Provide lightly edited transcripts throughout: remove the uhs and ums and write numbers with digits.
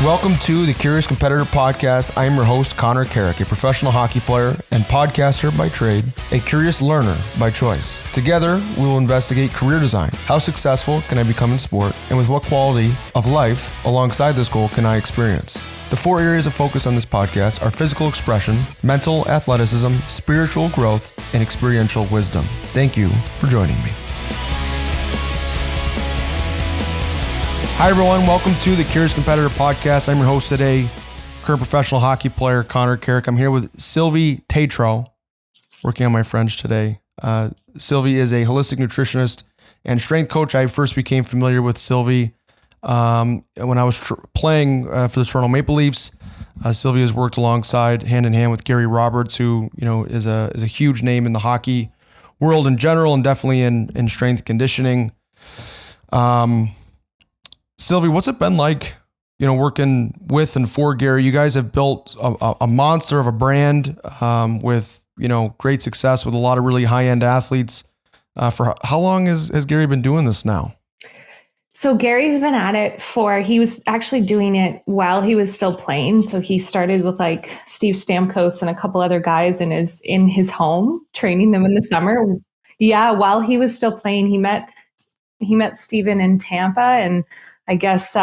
Welcome to the Curious Competitor Podcast. I am your host, Connor Carrick, a professional hockey player and podcaster by trade, a curious learner by choice. Together, we will investigate career design. How successful can I become in sport? And with what quality of life alongside this goal can I experience? The 4 areas of focus on this podcast are physical expression, mental athleticism, spiritual growth, and experiential wisdom. Thank you for joining me. Hi, everyone. Welcome to the Curious Competitor Podcast. I'm your host today, current professional hockey player, Connor Carrick. I'm here with Sylvie Tetrault, working on my French today. Sylvie is a holistic nutritionist and strength coach. I first became familiar with Sylvie when I was playing for the Toronto Maple Leafs. Sylvie has worked alongside, hand in hand, with Gary Roberts, who is a huge name in the hockey world in general, and definitely in strength conditioning. Sylvie, what's it been like, working with and for Gary? You guys have built a monster of a brand with, great success with a lot of really high-end athletes. For how long has Gary been doing this now? So Gary's been at it he was actually doing it while he was still playing. So he started with like Steve Stamkos and a couple other guys in his home, training them in the summer. Yeah, while he was still playing, he met Steven in Tampa, and I guess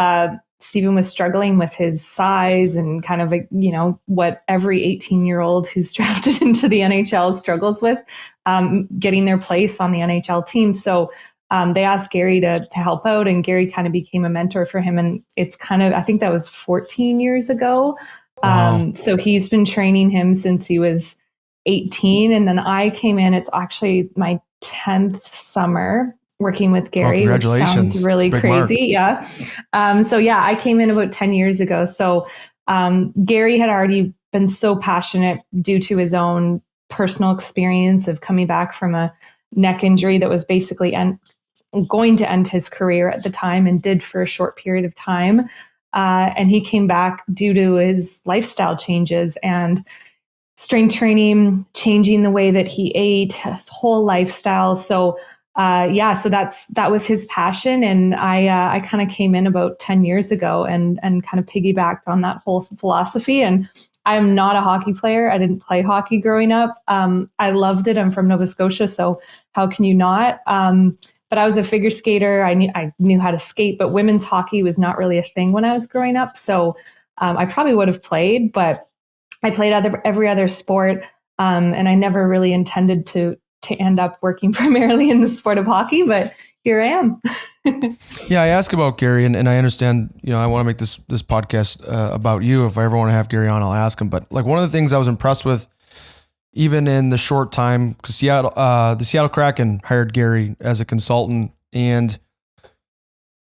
Steven was struggling with his size and kind of, what every 18-year-old who's drafted into the NHL struggles with, getting their place on the NHL team. So they asked Gary to help out, and Gary kind of became a mentor for him. And it's I think that was 14 years ago. Wow. So he's been training him since he was 18. And then I came in, it's actually my 10th summer working with Gary, which sounds really crazy. Mark. Yeah. So I came in about 10 years ago. So Gary had already been so passionate due to his own personal experience of coming back from a neck injury that was basically going to end his career at the time, and did for a short period of time. And he came back due to his lifestyle changes and strength training, changing the way that he ate, his whole lifestyle. So so that was his passion. And I kind of came in about 10 years ago and kind of piggybacked on that whole philosophy. And I'm not a hockey player. I didn't play hockey growing up. I loved it. I'm from Nova Scotia, so how can you not? But I was a figure skater. I knew how to skate, but women's hockey was not really a thing when I was growing up. So I probably would have played, but I played every other sport. And I never really intended to end up working primarily in the sport of hockey, but here I am. Yeah, I ask about Gary, and I understand, I want to make this podcast about you. If I ever want to have Gary on, I'll ask him. But like, one of the things I was impressed with, even in the short time, because the Seattle Kraken hired Gary as a consultant, and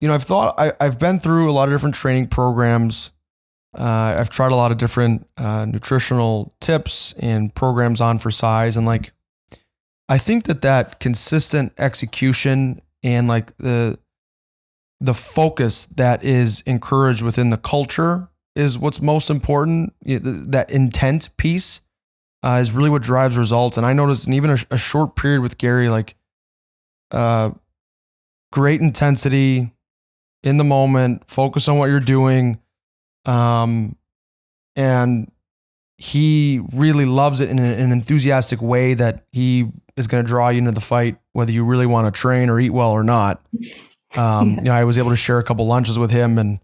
I've been through a lot of different training programs. I've tried a lot of different nutritional tips and programs on for size, and like, I think that consistent execution and like the focus that is encouraged within the culture is what's most important. That intent piece is really what drives results. And I noticed in even a short period with Gary, like great intensity in the moment, focus on what you're doing. And he really loves it in an enthusiastic way that he is going to draw you into the fight, whether you really want to train or eat well or not. I was able to share a couple lunches with him, and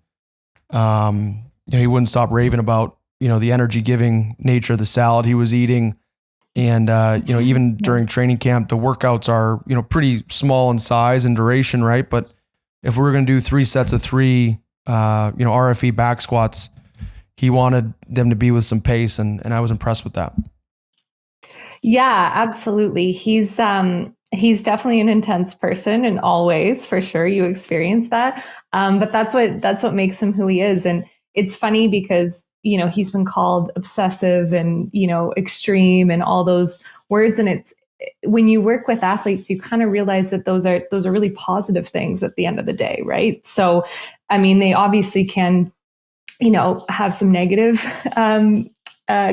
he wouldn't stop raving about the energy giving nature of the salad he was eating. And even during training camp, the workouts are pretty small in size and duration, right? But if we were going to do 3 sets of 3 RFE back squats, he wanted them to be with some pace, and I was impressed with that. Yeah, absolutely. He's definitely an intense person, and always, for sure, you experience that. But that's what makes him who he is. And it's funny because, he's been called obsessive and, extreme and all those words. And it's, when you work with athletes, you kind of realize that those are really positive things at the end of the day, right? So, I mean, they obviously can, have some negative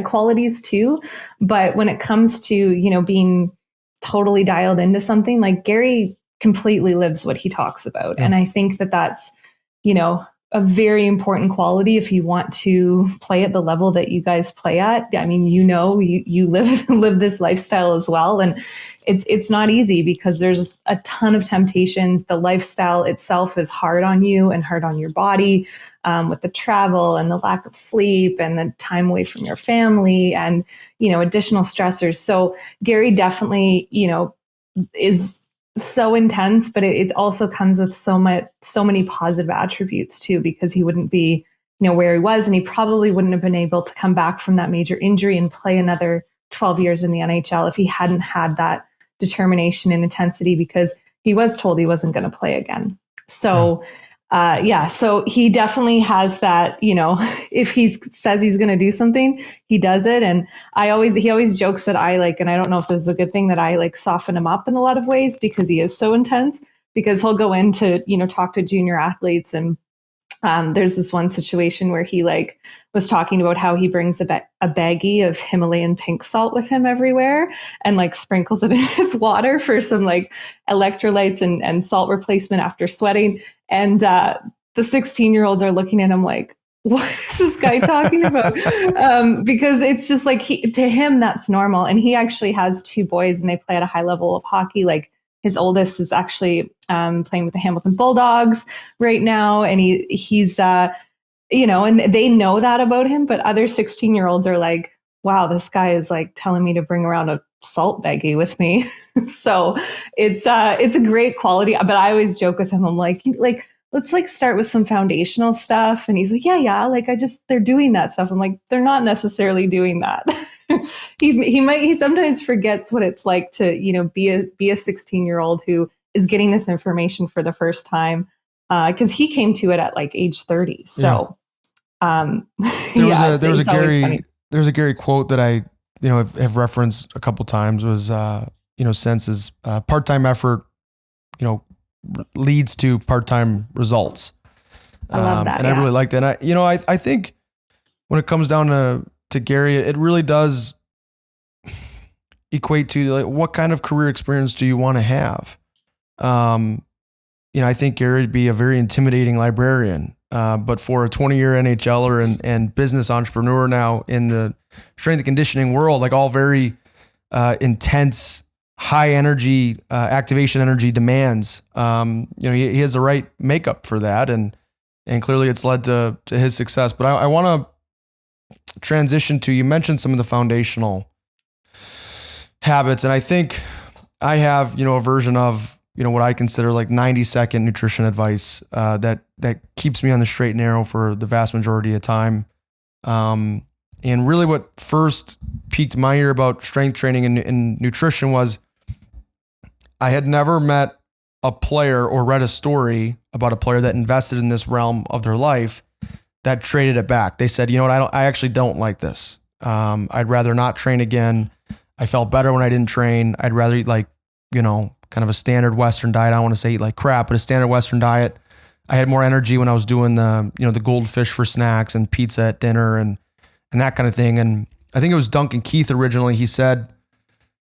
qualities too. But when it comes to, being totally dialed into something, like Gary completely lives what he talks about. Yeah. And I think that that's, a very important quality if you want to play at the level that you guys play at. I mean, you live this lifestyle as well, and it's not easy because there's a ton of temptations. The lifestyle itself is hard on you and hard on your body, with the travel and the lack of sleep and the time away from your family and, additional stressors. So Gary definitely, is so intense, but it also comes with so many positive attributes too, because he wouldn't be, where he was, and he probably wouldn't have been able to come back from that major injury and play another 12 years in the NHL if he hadn't had that determination and intensity, because he was told he wasn't going to play again. So, so he definitely has that, if he says he's going to do something, he does it. And he always jokes that and I don't know if this is a good thing, that I soften him up in a lot of ways because he is so intense, because he'll go in to, talk to junior athletes. And there's this one situation where he was talking about how he brings a baggie of Himalayan pink salt with him everywhere and sprinkles it in his water for some electrolytes and salt replacement after sweating. And the 16-year-olds are looking at him like, what is this guy talking about? Because it's just to him, that's normal. And he actually has 2 boys and they play at a high level of hockey. His oldest is actually playing with the Hamilton Bulldogs right now. And he's and they know that about him. But other 16-year-olds are like, wow, this guy is telling me to bring around a salt baggie with me. So it's a great quality. But I always joke with him. I'm like, let's start with some foundational stuff. And he's like, yeah. They're doing that stuff. I'm like, they're not necessarily doing that. He sometimes forgets what it's like to, be a 16-year-old who is getting this information for the first time. Cause he came to it at age 30. So, there's a Gary quote that I, have referenced a couple times was, senses, part-time effort, leads to part-time results. I love that. And I really like that. And I think when it comes down to Gary, it really does equate to what kind of career experience do you want to have? I think Gary would be a very intimidating librarian. But for a 20-year NHLer and business entrepreneur now in the strength and conditioning world, all very intense, high energy, activation energy demands. He has the right makeup for that, and clearly it's led to his success. But I want to transition to, you mentioned some of the foundational habits, and I think I have a version of what I consider 90-second nutrition advice that keeps me on the straight and narrow for the vast majority of time. And really what first piqued my ear about strength training and nutrition was I had never met a player or read a story about a player that invested in this realm of their life that traded it back. They said, I actually don't like this. I'd rather not train again. I felt better when I didn't train. I'd rather eat kind of a standard Western diet. I don't want to say eat like crap, but a standard Western diet. I had more energy when I was doing the goldfish for snacks and pizza at dinner and that kind of thing. And I think it was Duncan Keith originally. He said,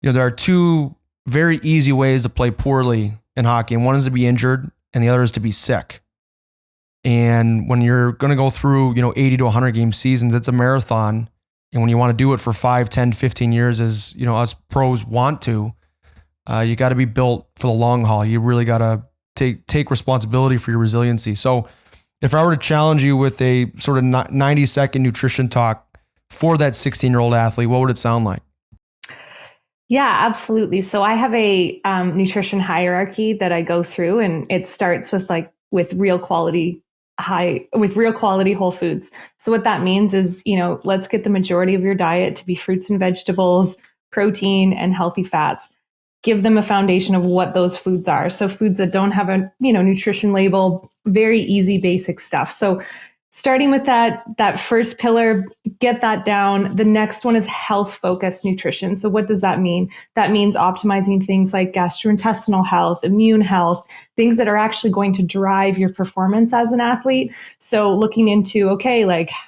there are 2 very easy ways to play poorly in hockey. And one is to be injured and the other is to be sick. And when you're going to go through, 80 to 100 game seasons, it's a marathon. And when you want to do it for 5, 10, 15 years, as us pros want to, you got to be built for the long haul. You really got to take responsibility for your resiliency. So if I were to challenge you with a sort of 90-second nutrition talk for that 16-year-old athlete, what would it sound like? Yeah, absolutely. So I have a nutrition hierarchy that I go through, and it starts with real quality whole foods. So what that means is, let's get the majority of your diet to be fruits and vegetables, protein, and healthy fats. Give them a foundation of what those foods are. So foods that don't have a, nutrition label, very easy, basic stuff. So starting with that first pillar, get that down. The next one is health-focused nutrition. So what does that mean? That means optimizing things like gastrointestinal health, immune health, things that are actually going to drive your performance as an athlete. So looking into,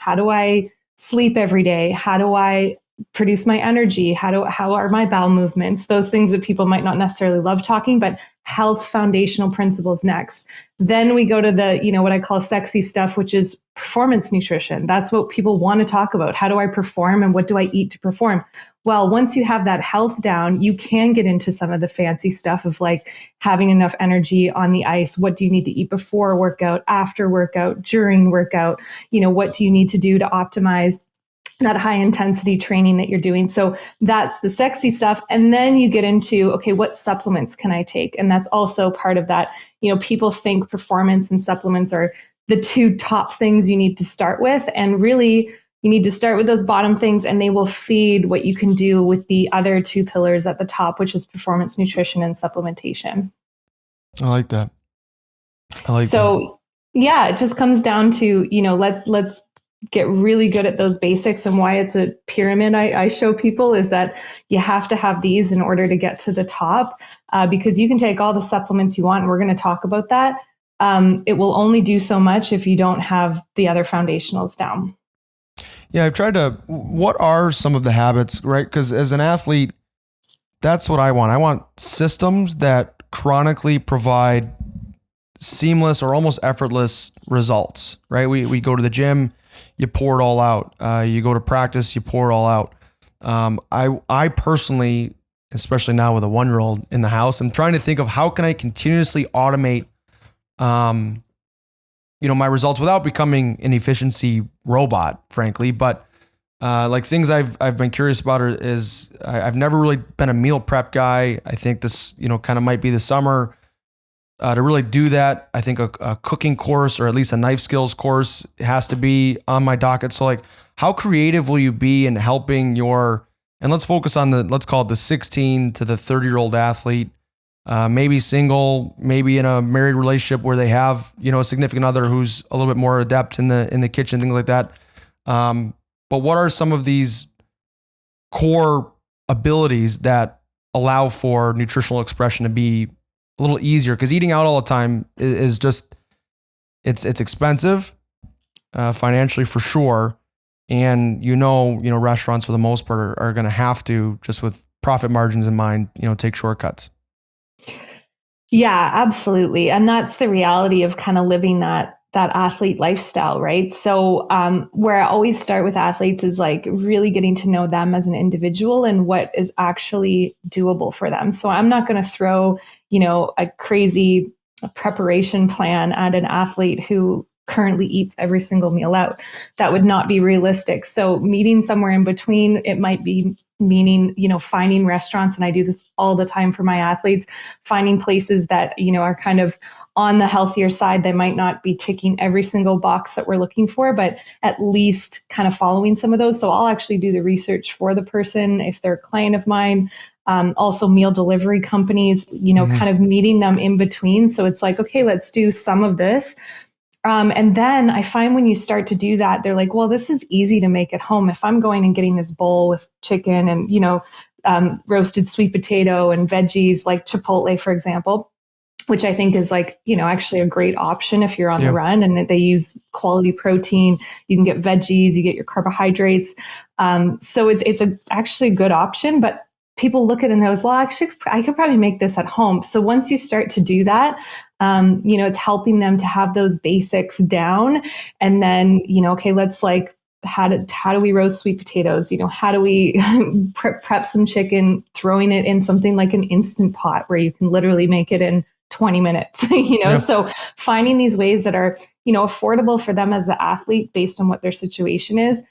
how do I sleep every day? How do I produce my energy? How are my bowel movements? Those things that people might not necessarily love talking, but health foundational principles next. Then we go to the, what I call sexy stuff, which is performance nutrition. That's what people want to talk about. How do I perform and what do I eat to perform? Well, once you have that health down, you can get into some of the fancy stuff of like having enough energy on the ice. What do you need to eat before workout, after workout, during workout? What do you need to do to optimize that high intensity training that you're doing? So that's the sexy stuff. And then you get into, okay, what supplements can I take? And that's also part of that. People think performance and supplements are the two top things you need to start with. And really, you need to start with those bottom things, and they will feed what you can do with the other two pillars at the top, which is performance nutrition and supplementation. I like that. Yeah, it just comes down to, let's get really good at those basics. And why it's a pyramid, I show people, is that you have to have these in order to get to the top, because you can take all the supplements you want, and we're going to talk about that. It will only do so much if you don't have the other foundationals down. Yeah, what are some of the habits, right? Because as an athlete, that's what I want. I want systems that chronically provide seamless or almost effortless results, right? We go to the gym, you pour it all out. You go to practice, you pour it all out. I personally, especially now with a 1-year-old in the house, I'm trying to think of how can I continuously automate my results without becoming an efficiency robot, frankly. But like things I've been curious about is I've never really been a meal prep guy. I think this, kind of might be the summer to really do that. I think a cooking course, or at least a knife skills course, has to be on my docket. So like, how creative will you be in helping and let's focus on let's call it the 16 to the 30-year-old athlete, maybe single, maybe in a married relationship where they have, a significant other who's a little bit more adept in the kitchen, things like that. But what are some of these core abilities that allow for nutritional expression to be a little easier? Because eating out all the time is just, it's expensive, financially for sure. And restaurants for the most part are going to have to, just with profit margins in mind, take shortcuts. Yeah, absolutely. And that's the reality of kind of living that athlete lifestyle, right? So where I always start with athletes is like really getting to know them as an individual and what is actually doable for them. So I'm not going to throw, a crazy preparation plan at an athlete who currently eats every single meal out. That would not be realistic. So meeting somewhere in between, it might be meaning, finding restaurants. And I do this all the time for my athletes, finding places that, are kind of on the healthier side. They might not be ticking every single box that we're looking for, but at least kind of following some of those. So I'll actually do the research for the person if they're a client of mine. Also meal delivery companies, kind of meeting them in between. So it's like, okay, let's do some of this. And then I find when you start to do that, they're like, well, this is easy to make at home. If I'm going and getting this bowl with chicken and, roasted sweet potato and veggies like Chipotle, for example, which I think is like, actually a great option if you're on the run, and they use quality protein. You can get veggies, you get your carbohydrates. So it's actually a good option, but people look at it and they're like, well, actually, I could probably make this at home. So once you start to do that, it's helping them to have those basics down. And then, okay, let's like, how do we roast sweet potatoes? How do we prep some chicken, throwing it in something like an Instant Pot where you can literally make it in 20 minutes, So finding these ways that are, affordable for them as the athlete based on what their situation is.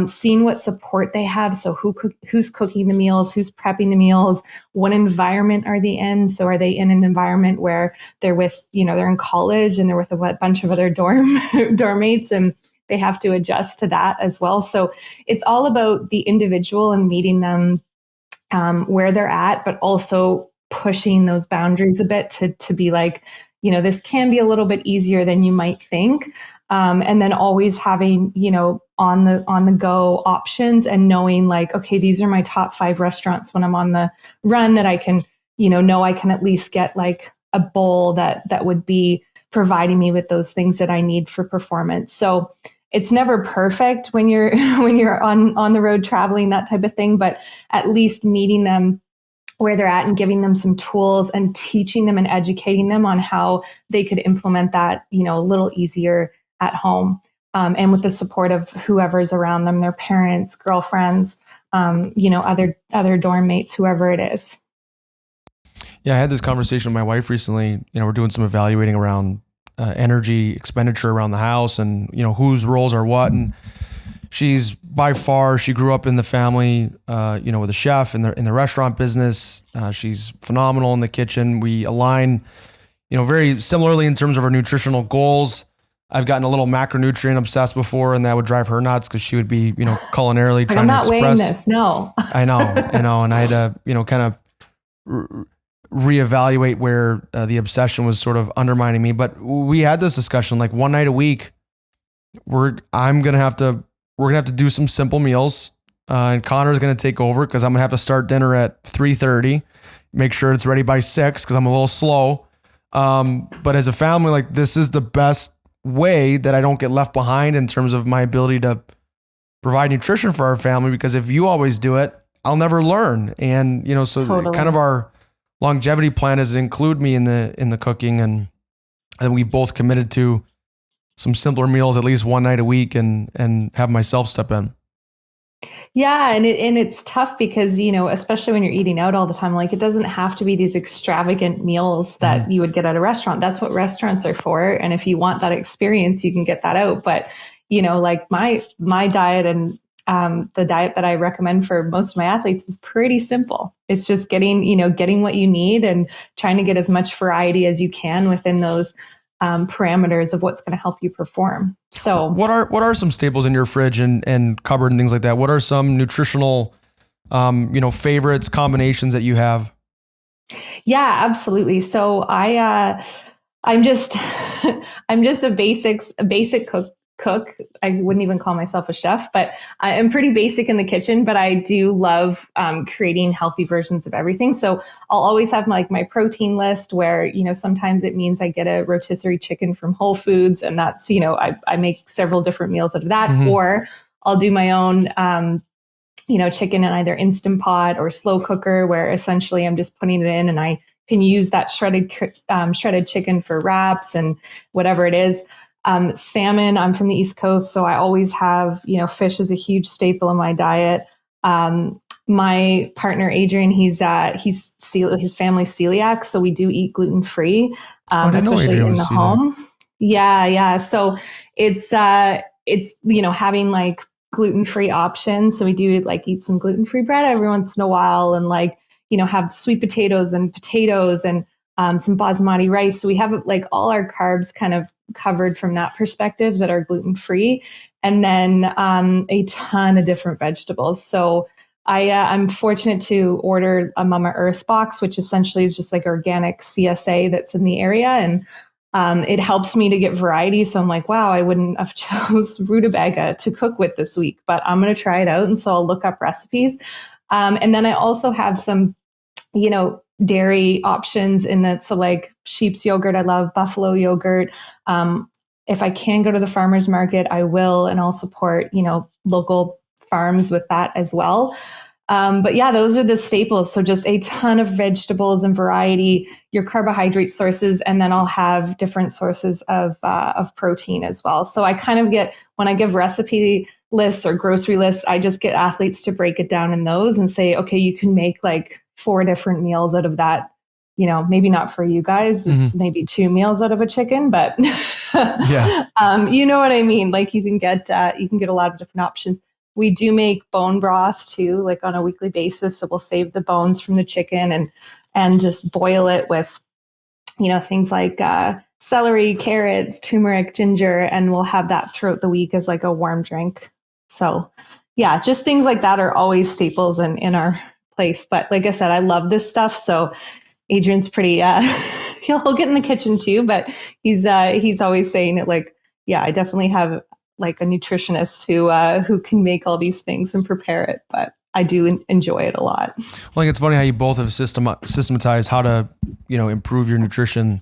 Seeing what support they have. So who's cooking the meals, who's prepping the meals, what environment are they in? So are they in an environment where they're with, they're in college and they're with a bunch of other dorm mates, and they have to adjust to that as well. So it's all about the individual and meeting them where they're at, but also pushing those boundaries a bit to be like, this can be a little bit easier than you might think. And then always having, on the go options and knowing like, okay, these are my top 5 restaurants when I'm on the run that I can, know I can at least get like a bowl that would be providing me with those things that I need for performance. So it's never perfect when you're on the road traveling, that type of thing, but at least meeting them where they're at and giving them some tools and teaching them and educating them on how they could implement that, a little easier at home. And with the support of whoever's around them, their parents, girlfriends, other dorm mates, whoever it is. Yeah, I had this conversation with my wife recently. We're doing some evaluating around energy expenditure around the house and, whose roles are what. And she's she grew up in the family, with a chef in the restaurant business. She's phenomenal in the kitchen. We align, very similarly in terms of our nutritional goals. I've gotten a little macronutrient obsessed before, and that would drive her nuts because she would be, culinarily trying to express. I'm not weighing this. No. I know. And I had to, kind of reevaluate where the obsession was sort of undermining me. But we had this discussion, like one night a week, we're gonna have to do some simple meals, and Connor's gonna take over because I'm gonna have to start dinner at 3:30, make sure it's ready by 6 because I'm a little slow. But as a family, like this is the best way that I don't get left behind in terms of my ability to provide nutrition for our family, because if you always do it, I'll never learn. And, so totally. Kind of our longevity plan is to include me in the cooking, and we've both committed to some simpler meals at least one night a week and have myself step in. Yeah. And it's tough because, especially when you're eating out all the time, like it doesn't have to be these extravagant meals that you would get at a restaurant. That's what restaurants are for. And if you want that experience, you can get that out. But, like my diet and the diet that I recommend for most of my athletes is pretty simple. It's just getting what you need and trying to get as much variety as you can within those parameters of what's going to help you perform. So what are some staples in your fridge and cupboard and things like that? What are some nutritional, favorites, combinations that you have? Yeah, absolutely. So I'm just a basic cook. I wouldn't even call myself a chef, but I'm pretty basic in the kitchen, but I do love creating healthy versions of everything. So I'll always have my protein list where, sometimes it means I get a rotisserie chicken from Whole Foods, and that's, I make several different meals out of that, or I'll do my own, chicken in either Instant Pot or slow cooker, where essentially I'm just putting it in and I can use that shredded chicken for wraps and whatever it is. Salmon, I'm from the East Coast, so I always have, fish is a huge staple in my diet. My partner, Adrian, his family's celiac, so we do eat gluten-free, especially in the home. Yeah. So it's having like gluten-free options. So we do eat some gluten-free bread every once in a while, and have sweet potatoes and some basmati rice. So we have all our carbs kind of covered from that perspective that are gluten-free, and then a ton of different vegetables. So I'm fortunate to order a Mama Earth box, which essentially is just organic CSA that's in the area. And it helps me to get variety. So I'm like, wow, I wouldn't have chose rutabaga to cook with this week, but I'm going to try it out. And so I'll look up recipes. And then I also have some, dairy options in that. So sheep's yogurt, I love buffalo yogurt. If I can go to the farmer's market, I will, and I'll support, local farms with that as well. But yeah, those are the staples. So just a ton of vegetables and variety, your carbohydrate sources, and then I'll have different sources of protein as well. So I kind of when I give recipe lists or grocery lists, I just get athletes to break it down in those and say, okay, you can make 4 different meals out of that. Maybe not for you guys. It's maybe 2 meals out of a chicken, but yeah. You know what I mean? You can get a lot of different options. We do make bone broth too, on a weekly basis. So we'll save the bones from the chicken and just boil it with, things like celery, carrots, turmeric, ginger, and we'll have that throughout the week as a warm drink. So yeah, just things like that are always staples in our place. But like I said, I love this stuff. So Adrian's pretty, he'll get in the kitchen too, but he's always saying it yeah, I definitely have a nutritionist who can make all these things and prepare it, but I do enjoy it a lot. It's funny how you both have systematized how to, improve your nutrition.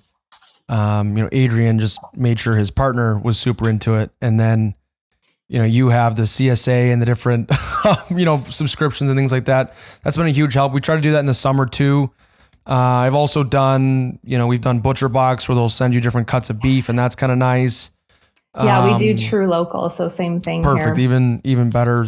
Adrian just made sure his partner was super into it. And then, you have the CSA and the different, subscriptions and things like that. That's been a huge help. We try to do that in the summer too. I've also done, we've done Butcher Box where they'll send you different cuts of beef, and that's kind of nice. Yeah, we do True Local, so same thing. Perfect, here. even better.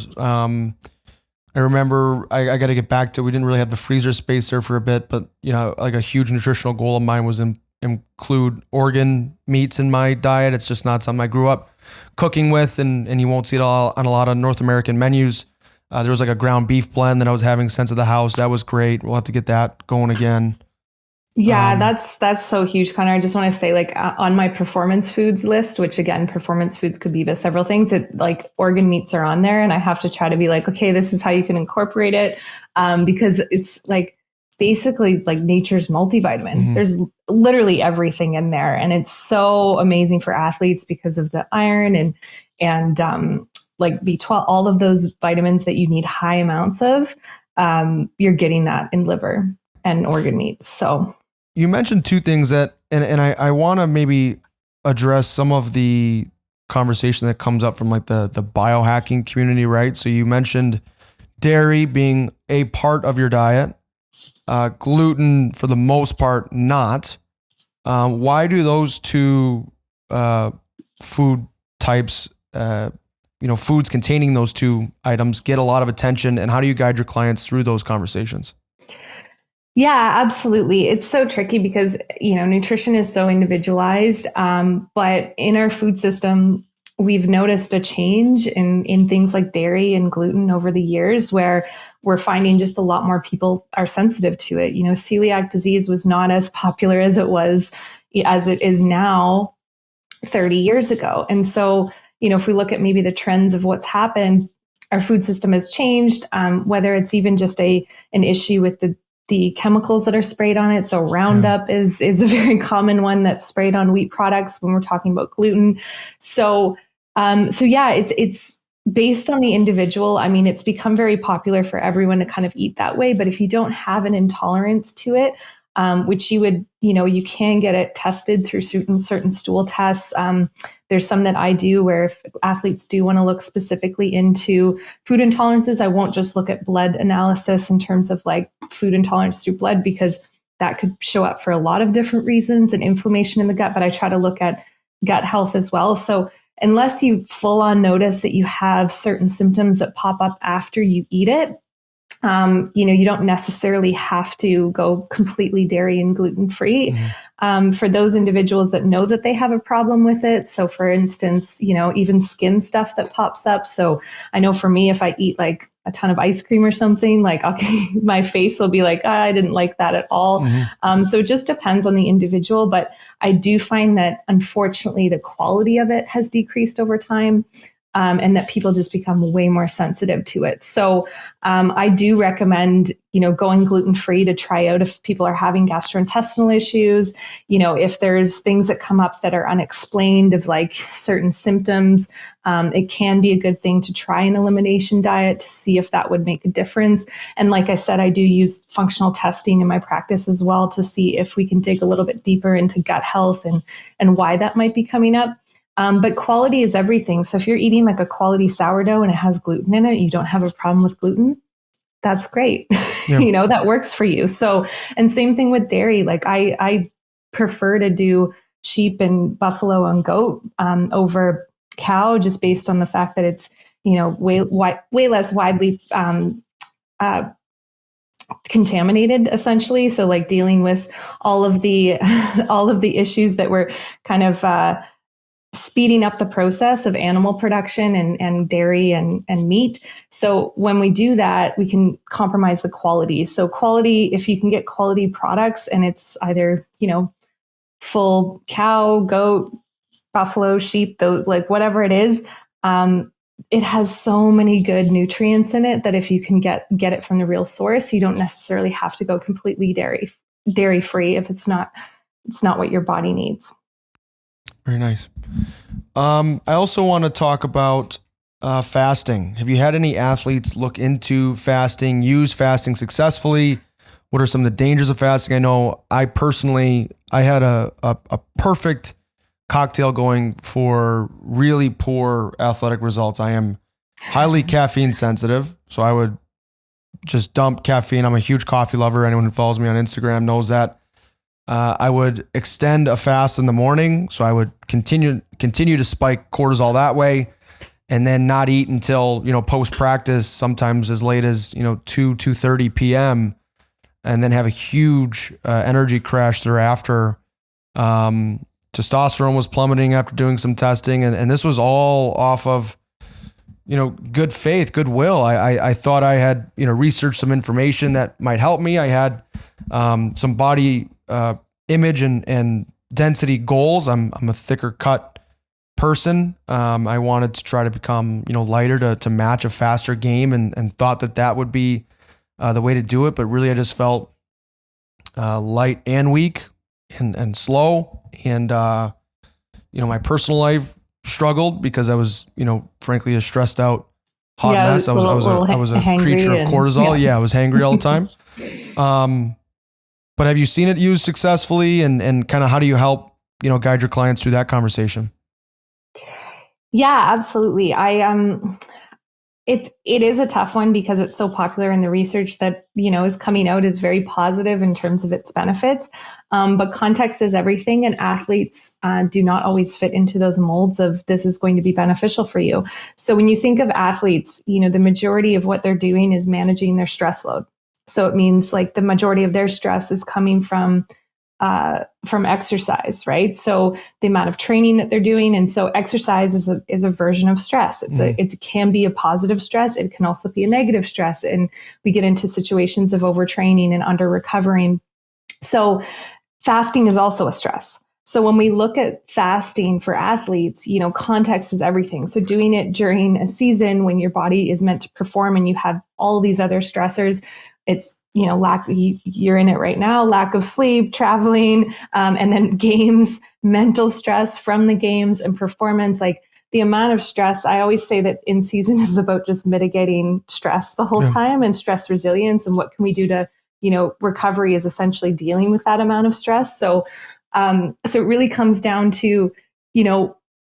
I remember I got to get back to. We didn't really have the freezer space there for a bit, but like a huge nutritional goal of mine was include organ meats in my diet. It's just not something I grew up cooking with, and you won't see it all on a lot of North American menus. There was like a ground beef blend that I was having since of the house. That was great. We'll have to get that going again. Yeah, that's so huge, Connor. I just want to say, like, on my performance foods list, which again, performance foods could be several things. Like organ meats are on there, and I have to try to be like, okay, this is how you can incorporate it, because it's like basically like nature's multivitamin. Mm-hmm. There's literally everything in there, and it's so amazing for athletes because of the iron and like B12, all of those vitamins that you need high amounts of. You're getting that in liver and organ meats. So you mentioned two things that, and I want to maybe address some of the conversation that comes up from like the biohacking community, right? So you mentioned dairy being a part of your diet, gluten for the most part not. Why do those two food types, foods containing those two items get a lot of attention, and how do you guide your clients through those conversations? Yeah, absolutely. It's so tricky because, nutrition is so individualized. But in our food system, we've noticed a change in things like dairy and gluten over the years, where we're finding just a lot more people are sensitive to it. Celiac disease was not as popular as it is now 30 years ago. And so, if we look at maybe the trends of what's happened, our food system has changed, whether it's even just an issue with the chemicals that are sprayed on it. So Roundup is a very common one that's sprayed on wheat products when we're talking about gluten. So yeah, it's based on the individual. I mean, it's become very popular for everyone to kind of eat that way. But if you don't have an intolerance to it, which you would, you can get it tested through certain stool tests. There's some that I do where if athletes do want to look specifically into food intolerances, I won't just look at blood analysis in terms of like food intolerance through blood, because that could show up for a lot of different reasons and inflammation in the gut. But I try to look at gut health as well. So unless you full on notice that you have certain symptoms that pop up after you eat it, you don't necessarily have to go completely dairy and gluten free. Mm-hmm. For those individuals that know that they have a problem with it. So for instance, even skin stuff that pops up. So I know for me, if I eat like a ton of ice cream or something, like, okay, my face will be like, I didn't like that at all. Mm-hmm. So it just depends on the individual. But I do find that unfortunately, the quality of it has decreased over time. And that people just become way more sensitive to it. So I do recommend, going gluten-free to try out if people are having gastrointestinal issues, if there's things that come up that are unexplained of like certain symptoms, it can be a good thing to try an elimination diet to see if that would make a difference. And like I said, I do use functional testing in my practice as well to see if we can dig a little bit deeper into gut health and why that might be coming up. But quality is everything. So if you're eating like a quality sourdough and it has gluten in it, you don't have a problem with gluten, that's great. Yeah. That works for you. So, and same thing with dairy. Like I prefer to do sheep and buffalo and goat over cow, just based on the fact that it's, way less widely contaminated, essentially. So like dealing with all of the issues that were kind of speeding up the process of animal production and dairy and meat. So when we do that, we can compromise the quality. So quality, if you can get quality products and it's either, full cow, goat, buffalo, sheep, those, like whatever it is, it has so many good nutrients in it that if you can get it from the real source, you don't necessarily have to go completely dairy free if it's not what your body needs. Very nice. I also want to talk about fasting. Have you had any athletes look into fasting, use fasting successfully? What are some of the dangers of fasting? I know I personally, I had a perfect cocktail going for really poor athletic results. I am highly caffeine sensitive, so I would just dump caffeine. I'm a huge coffee lover. Anyone who follows me on Instagram knows that. I would extend a fast in the morning, so I would continue to spike cortisol that way, and then not eat until, post practice, sometimes as late as 2:30 p.m., and then have a huge energy crash thereafter. Testosterone was plummeting after doing some testing, and this was all off of good faith, goodwill. I thought I had researched some information that might help me. I had some body image and density goals. I'm a thicker cut person. I wanted to try to become, lighter to match a faster game, and thought that would be the way to do it. But really I just felt light and weak and slow. And, my personal life struggled because I was, frankly, a stressed out hot mess. I was a creature of cortisol. I was hangry all the time. But have you seen it used successfully, and kind of how do you help, guide your clients through that conversation? Yeah, absolutely. It is a tough one because it's so popular, and the research that, is coming out is very positive in terms of its benefits. But context is everything, and athletes do not always fit into those molds of this is going to be beneficial for you. So when you think of athletes, the majority of what they're doing is managing their stress load. So it means like the majority of their stress is coming from exercise, right? So the amount of training that they're doing. And so exercise is a version of stress. It can be a positive stress. It can also be a negative stress. And we get into situations of overtraining and under recovering. So fasting is also a stress. So when we look at fasting for athletes, context is everything. So doing it during a season when your body is meant to perform and you have all these other stressors, it's, you're in it right now, lack of sleep, traveling, and then games, mental stress from the games and performance, like the amount of stress. I always say that in season is about just mitigating stress the whole time, and stress resilience, and what can we do to, recovery is essentially dealing with that amount of stress. So it really comes down to,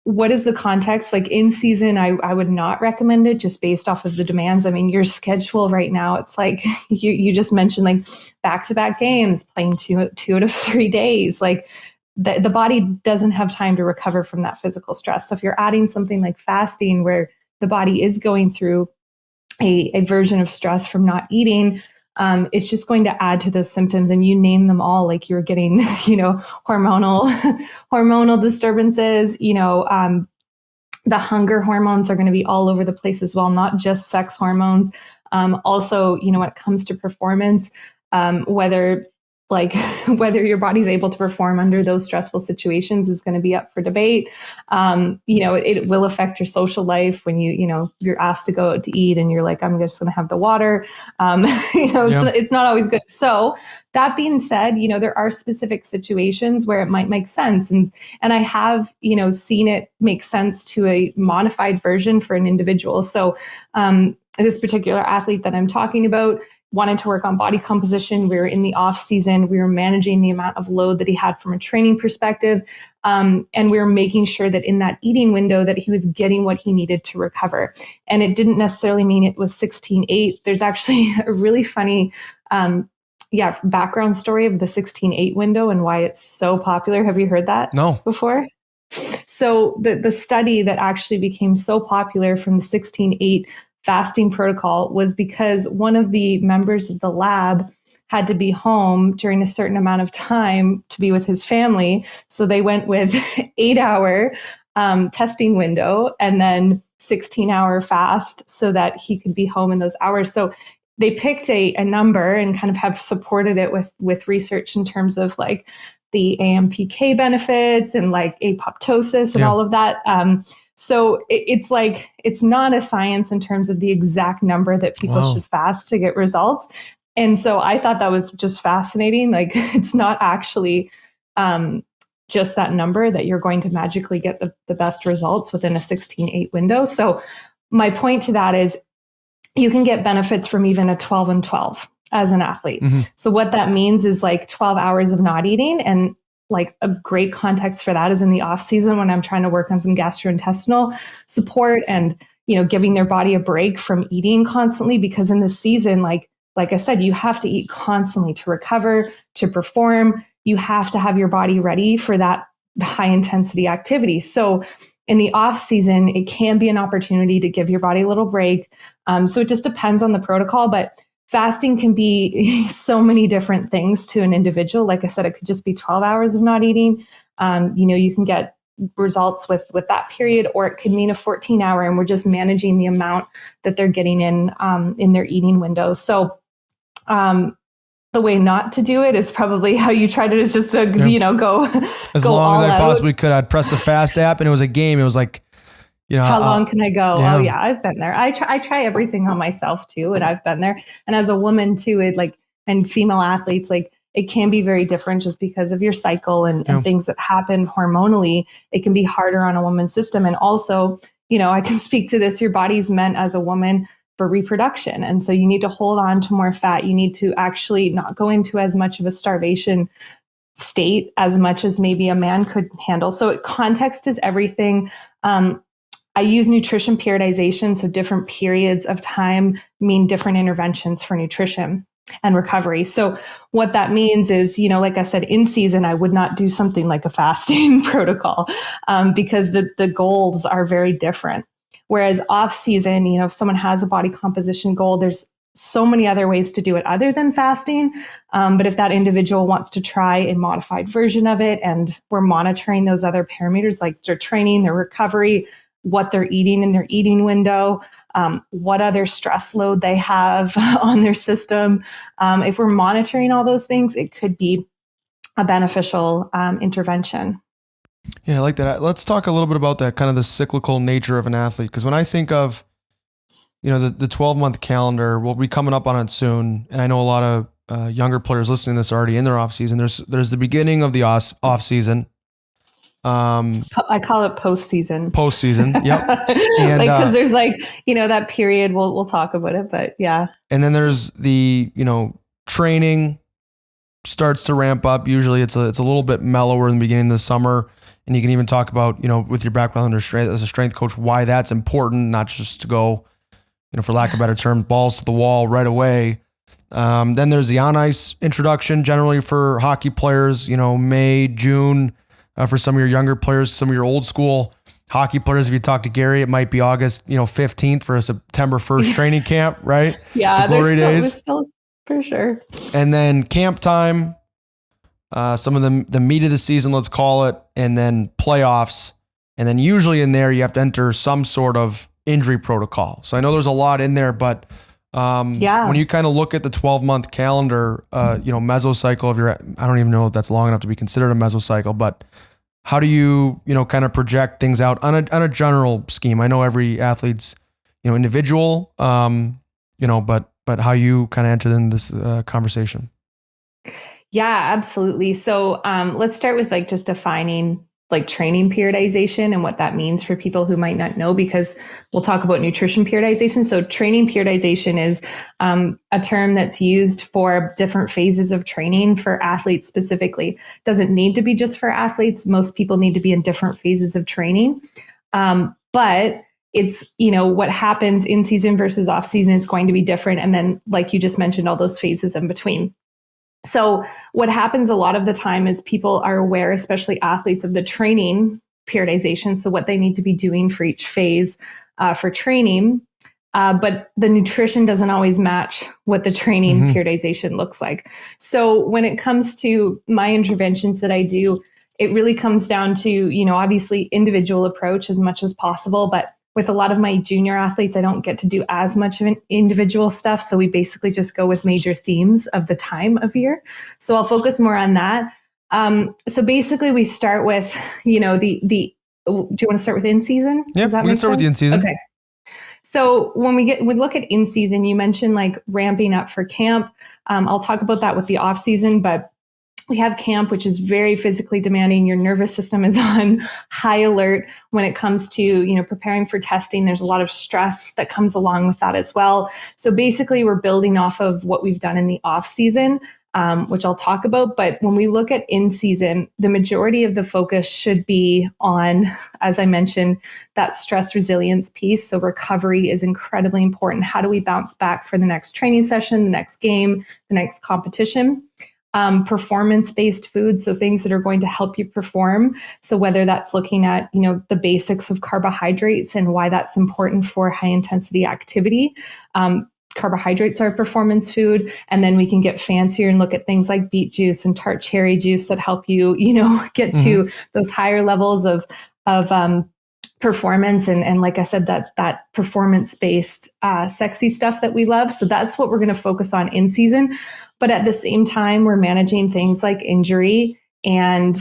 what is the context? Like in season, I would not recommend it just based off of the demands. I mean, your schedule right now, it's like you just mentioned, like back-to-back games, playing two out of 3 days. Like the body doesn't have time to recover from that physical stress. So if you're adding something like fasting, where the body is going through a version of stress from not eating, it's just going to add to those symptoms, and you name them all. Like you're getting, hormonal disturbances, the hunger hormones are going to be all over the place as well, not just sex hormones. Also, when it comes to performance, whether your body's able to perform under those stressful situations is going to be up for debate. It will affect your social life when you're asked to go out to eat and you're like, I'm just going to have the water. It's not always good. So that being said, there are specific situations where it might make sense. And I have, seen it make sense to a modified version for an individual. So this particular athlete that I'm talking about wanted to work on body composition. We were in the off season. We were managing the amount of load that he had from a training perspective. And we were making sure that in that eating window that he was getting what he needed to recover. And it didn't necessarily mean it was 16-8. There's actually a really funny, background story of the 16-8 window and why it's so popular. Have you heard that before? So the study that actually became so popular from the 16-8 fasting protocol was because one of the members of the lab had to be home during a certain amount of time to be with his family. So they went with 8-hour testing window and then 16-hour fast so that he could be home in those hours. So they picked a number and kind of have supported it with research in terms of like the AMPK benefits and like apoptosis and all of that. So it's like, it's not a science in terms of the exact number that people should fast to get results. And so I thought that was just fascinating. Like it's not actually just that number that you're going to magically get the best results within a 16-8 window. So my point to that is you can get benefits from even a 12 and 12 as an athlete. Mm-hmm. So what that means is like 12 hours of not eating and like a great context for that is in the off season when I'm trying to work on some gastrointestinal support and, giving their body a break from eating constantly, because in the season, like I said, you have to eat constantly to recover, to perform. You have to have your body ready for that high intensity activity. So in the off season, it can be an opportunity to give your body a little break. So it just depends on the protocol, but fasting can be so many different things to an individual. Like I said, it could just be 12 hours of not eating. You can get results with that period, or it could mean a 14-hour, and we're just managing the amount that they're getting in their eating window. So the way not to do it is probably how you tried it, is just to, go as go long all as I out. possibly could. I'd press the fast app and it was a game. It was like, how long can I go? Yeah. Oh yeah, I've been there. I try everything on myself too, and I've been there. And as a woman too, and female athletes, it can be very different just because of your cycle and things that happen hormonally. It can be harder on a woman's system. And also, I can speak to this, your body's meant as a woman for reproduction. And so you need to hold on to more fat. You need to actually not go into as much of a starvation state as much as maybe a man could handle. So context is everything. I use nutrition periodization. So different periods of time mean different interventions for nutrition and recovery. So what that means is, like I said, in season, I would not do something like a fasting protocol because the goals are very different. Whereas off season, if someone has a body composition goal, there's so many other ways to do it other than fasting. But if that individual wants to try a modified version of it, and we're monitoring those other parameters like their training, their recovery, what they're eating in their eating window, what other stress load they have on their system. If we're monitoring all those things, it could be a beneficial intervention. Yeah, I like that. Let's talk a little bit about that, kind of the cyclical nature of an athlete. Because when I think of, the 12-month calendar, we'll be coming up on it soon. And I know a lot of younger players listening to this already in their off season. There's the beginning of the off season. I call it postseason. Postseason, yep. And, because there's that period. We'll talk about it, but yeah. And then there's the training starts to ramp up. Usually it's a little bit mellower in the beginning of the summer, and you can even talk about with your background as a strength coach why that's important, not just to go for lack of a better term, balls to the wall right away. Then there's the on ice introduction, generally for hockey players. May, June. For some of your younger players, some of your old school hockey players, if you talk to Gary, it might be August, 15th for a September 1st training camp, right? Yeah, the glory days. There's still for sure. And then camp time, some of the meat of the season, let's call it, and then playoffs. And then usually in there, you have to enter some sort of injury protocol. So I know there's a lot in there, but when you kind of look at the 12-month calendar, mesocycle of I don't even know if that's long enough to be considered a mesocycle, but how do you, kind of project things out on a general scheme? I know every athlete's, individual, but how you kind of entered in this conversation. Yeah, absolutely. So let's start with just defining training periodization and what that means for people who might not know, because we'll talk about nutrition periodization. So training periodization is a term that's used for different phases of training for athletes specifically. Doesn't need to be just for athletes. Most people need to be in different phases of training. But it's, what happens in season versus off season is going to be different. And then, like you just mentioned, all those phases in between. So what happens a lot of the time is people are aware, especially athletes, of the training periodization. So what they need to be doing for each phase for training. But the nutrition doesn't always match what the training periodization looks like. So when it comes to my interventions that I do, it really comes down to, obviously individual approach as much as possible. But with a lot of my junior athletes, I don't get to do as much of an individual stuff. So we basically just go with major themes of the time of year. So I'll focus more on that. So basically we start with, do you want to start with in season? Yeah, we can start with the in season. Okay. So when we look at in season, you mentioned ramping up for camp. I'll talk about that with the off season, but we have camp, which is very physically demanding. Your nervous system is on high alert when it comes to, preparing for testing. There's a lot of stress that comes along with that as well. So basically we're building off of what we've done in the off season. which I'll talk about. But when we look at in season, the majority of the focus should be on, as I mentioned, that stress resilience piece. So recovery is incredibly important. How do we bounce back for the next training session, the next game, the next competition? Performance-based foods, so things that are going to help you perform. So whether that's looking at, the basics of carbohydrates and why that's important for high intensity activity. Carbohydrates are a performance food, and then we can get fancier and look at things like beet juice and tart cherry juice that help you, get to those higher levels of performance. And like I said, that performance-based sexy stuff that we love. So that's what we're going to focus on in season. But at the same time, we're managing things like injury and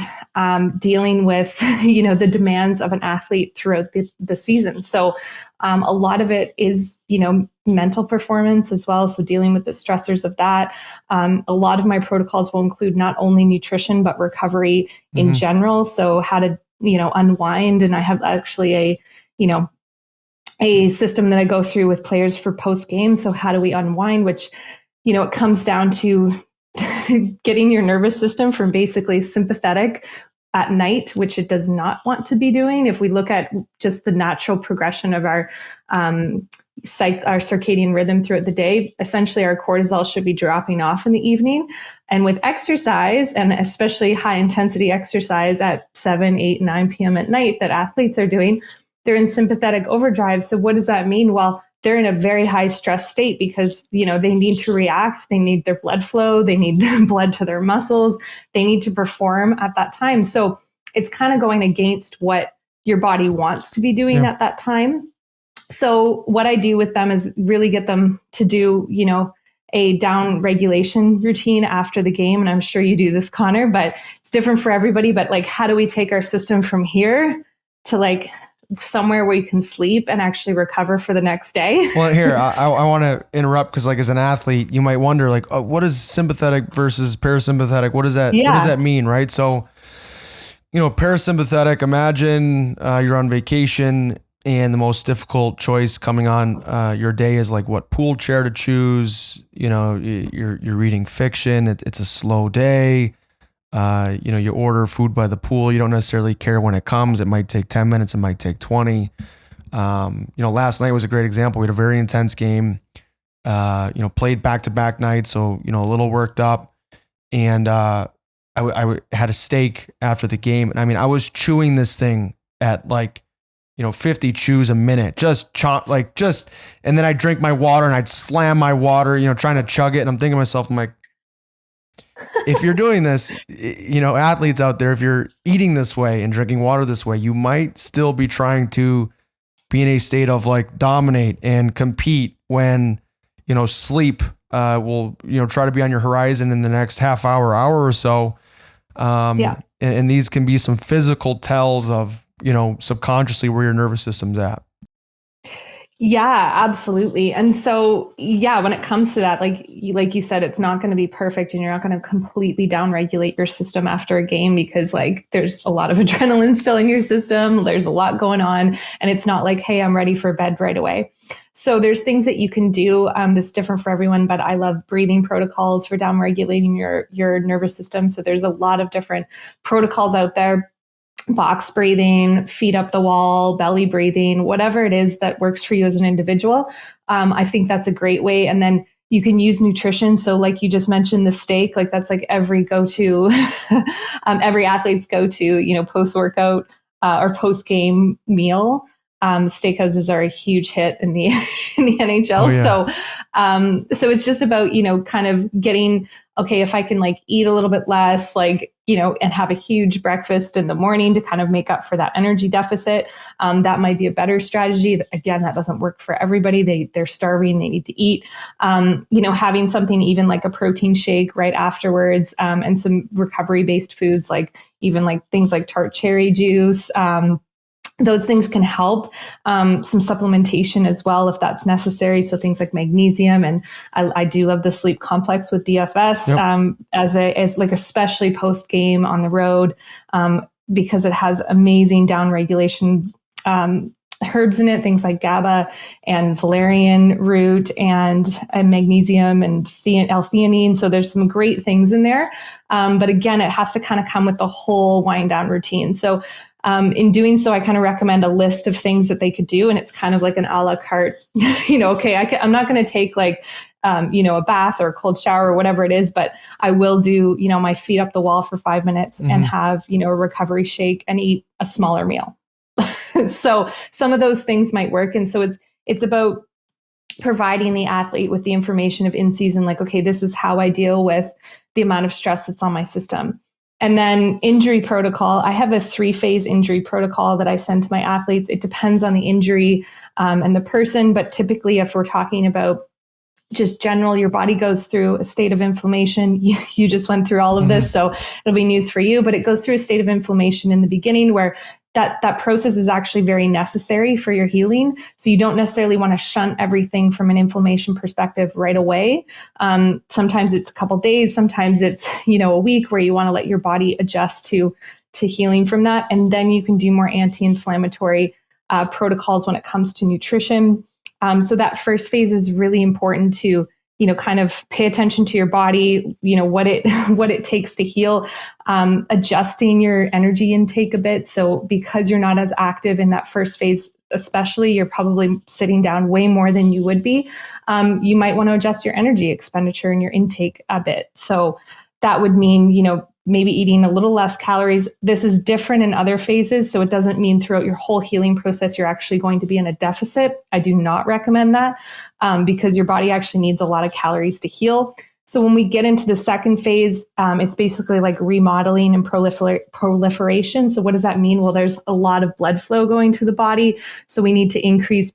dealing with, the demands of an athlete throughout the season. So a lot of it is, mental performance as well. So dealing with the stressors of that. A lot of my protocols will include not only nutrition, but recovery in general. So how to, unwind. And I have actually a system that I go through with players for post game. So how do we unwind, which, it comes down to getting your nervous system from basically sympathetic at night, which it does not want to be doing. If we look at just the natural progression of our circadian rhythm throughout the day, essentially our cortisol should be dropping off in the evening. And with exercise, and especially high intensity exercise at 7, 8, 9 p.m. at night that athletes are doing, they're in sympathetic overdrive. So what does that mean? Well, they're in a very high stress state because, they need to react. They need their blood flow. They need blood to their muscles. They need to perform at that time. So it's kind of going against what your body wants to be doing at that time. So what I do with them is really get them to do, a down regulation routine after the game. And I'm sure you do this, Connor, but it's different for everybody. But how do we take our system from here to somewhere where you can sleep and actually recover for the next day? Well, here, I want to interrupt because as an athlete, you might wonder what is sympathetic versus parasympathetic? What does that mean? Right. So, parasympathetic, imagine you're on vacation and the most difficult choice coming on your day is what pool chair to choose. You're reading fiction. It's a slow day. You order food by the pool. You don't necessarily care when it comes. It might take 10 minutes. It might take 20. Last night was a great example. We had a very intense game, played back-to-back nights. So, a little worked up, and I had a steak after the game. And I was chewing this thing at 50 chews a minute, just chomp, and then I'd drink my water and I'd slam my water, trying to chug it. And I'm thinking to myself, if you're doing this, athletes out there, if you're eating this way and drinking water this way, you might still be trying to be in a state of dominate and compete when, sleep will, try to be on your horizon in the next half hour or so. And these can be some physical tells of, subconsciously where your nervous system's at. Yeah, absolutely. And so, when it comes to that, like you said, it's not going to be perfect and you're not going to completely downregulate your system after a game because there's a lot of adrenaline still in your system. There's a lot going on and it's not hey, I'm ready for bed right away. So there's things that you can do that's different for everyone, but I love breathing protocols for downregulating your nervous system. So there's a lot of different protocols out there. Box breathing, feet up the wall, belly breathing, whatever it is that works for you as an individual. I think that's a great way. And then you can use nutrition. So like you just mentioned, the steak, that's every go-to, every athlete's go-to, post-workout or post-game meal. Steakhouses are a huge hit in the in the NHL. Oh, yeah. So it's just about, kind of getting, okay, if I can eat a little bit less, and have a huge breakfast in the morning to kind of make up for that energy deficit. That might be a better strategy. Again, that doesn't work for everybody. They're starving, they need to eat. Having something even like a protein shake right afterwards, and some recovery-based foods, things like tart cherry juice. Those things can help. Some supplementation as well, if that's necessary. So things like magnesium, and I do love the sleep complex with DFS, as especially post game on the road, because it has amazing down regulation herbs in it, things like GABA and valerian root and magnesium and L-theanine. So there's some great things in there. But again, it has to kind of come with the whole wind down routine. So in doing so, I kind of recommend a list of things that they could do. And it's kind of like an a la carte, okay, I'm not going to take like, a bath or a cold shower or whatever it is, but I will do, my feet up the wall for 5 minutes and have, a recovery shake and eat a smaller meal. So some of those things might work. And so it's about providing the athlete with the information of in season, like, okay, this is how I deal with the amount of stress that's on my system. And then injury protocol, I have a 3-phase injury protocol that I send to my athletes. It depends on the injury and the person, but typically if we're talking about just general, your body goes through a state of inflammation. You just went through all of this, so it'll be news for you, but it goes through a state of inflammation in the beginning where that process is actually very necessary for your healing. So you don't necessarily want to shunt everything from an inflammation perspective right away. Sometimes it's a couple days, sometimes it's, a week where you want to let your body adjust to healing from that. And then you can do more anti-inflammatory protocols when it comes to nutrition. So that first phase is really important to, kind of pay attention to your body, what it takes to heal, adjusting your energy intake a bit. So because you're not as active in that first phase, especially, you're probably sitting down way more than you would be. You might want to adjust your energy expenditure and your intake a bit. So that would mean, maybe eating a little less calories. This is different in other phases. So it doesn't mean throughout your whole healing process, you're actually going to be in a deficit. I do not recommend that because your body actually needs a lot of calories to heal. So when we get into the second phase, it's basically like remodeling and proliferation. So what does that mean? Well, there's a lot of blood flow going to the body. So we need to increase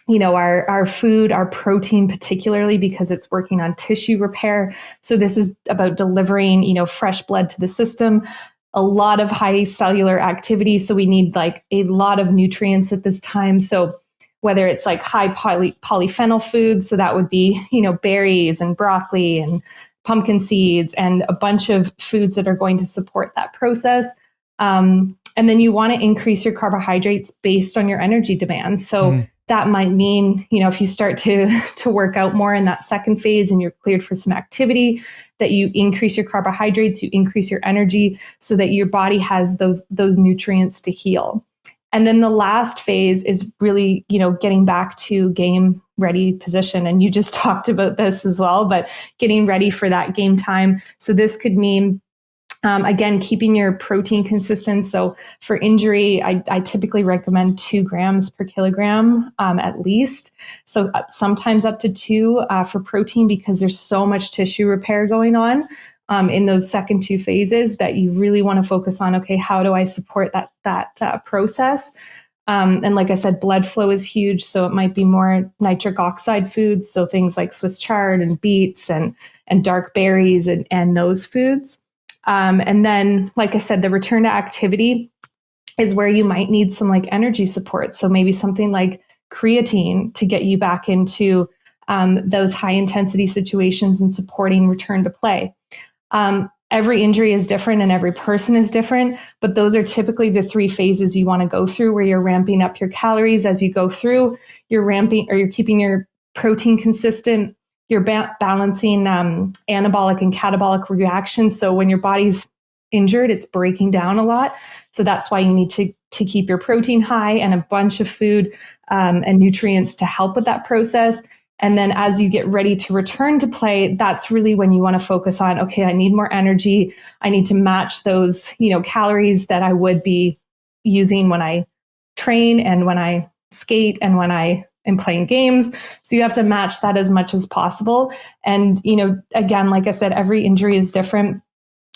our food, our protein, particularly because it's working on tissue repair. So this is about delivering, fresh blood to the system, a lot of high cellular activity. So we need like a lot of nutrients at this time. So whether it's like high polyphenol foods, so that would be, berries and broccoli and pumpkin seeds and a bunch of foods that are going to support that process. And then you want to increase your carbohydrates based on your energy demand. So that might mean, if you start to work out more in that second phase and you're cleared for some activity, that you increase your carbohydrates, you increase your energy so that your body has those nutrients to heal. And then the last phase is really, getting back to game ready position. And you just talked about this as well, but getting ready for that game time. So this could mean again, keeping your protein consistent. So for injury, I typically recommend 2 grams per kilogram at least. So sometimes up to 2 for protein because there's so much tissue repair going on in those second 2 phases that you really want to focus on, okay, how do I support that process? And like I said, blood flow is huge. So it might be more nitric oxide foods. So things like Swiss chard and beets and dark berries and those foods. And then, like I said, the return to activity is where you might need some like energy support. So maybe something like creatine to get you back into those high intensity situations and supporting return to play. Every injury is different and every person is different, but those are typically the 3 phases you want to go through where you're ramping up your calories as you go through, you're ramping or you're keeping your protein consistent. You're balancing anabolic and catabolic reactions. So when your body's injured, it's breaking down a lot. So that's why you need to keep your protein high and a bunch of food and nutrients to help with that process. And then as you get ready to return to play, that's really when you want to focus on, okay, I need more energy. I need to match those, calories that I would be using when I train and when I skate and when I am playing games. So you have to match that as much as possible. And, again, like I said, every injury is different.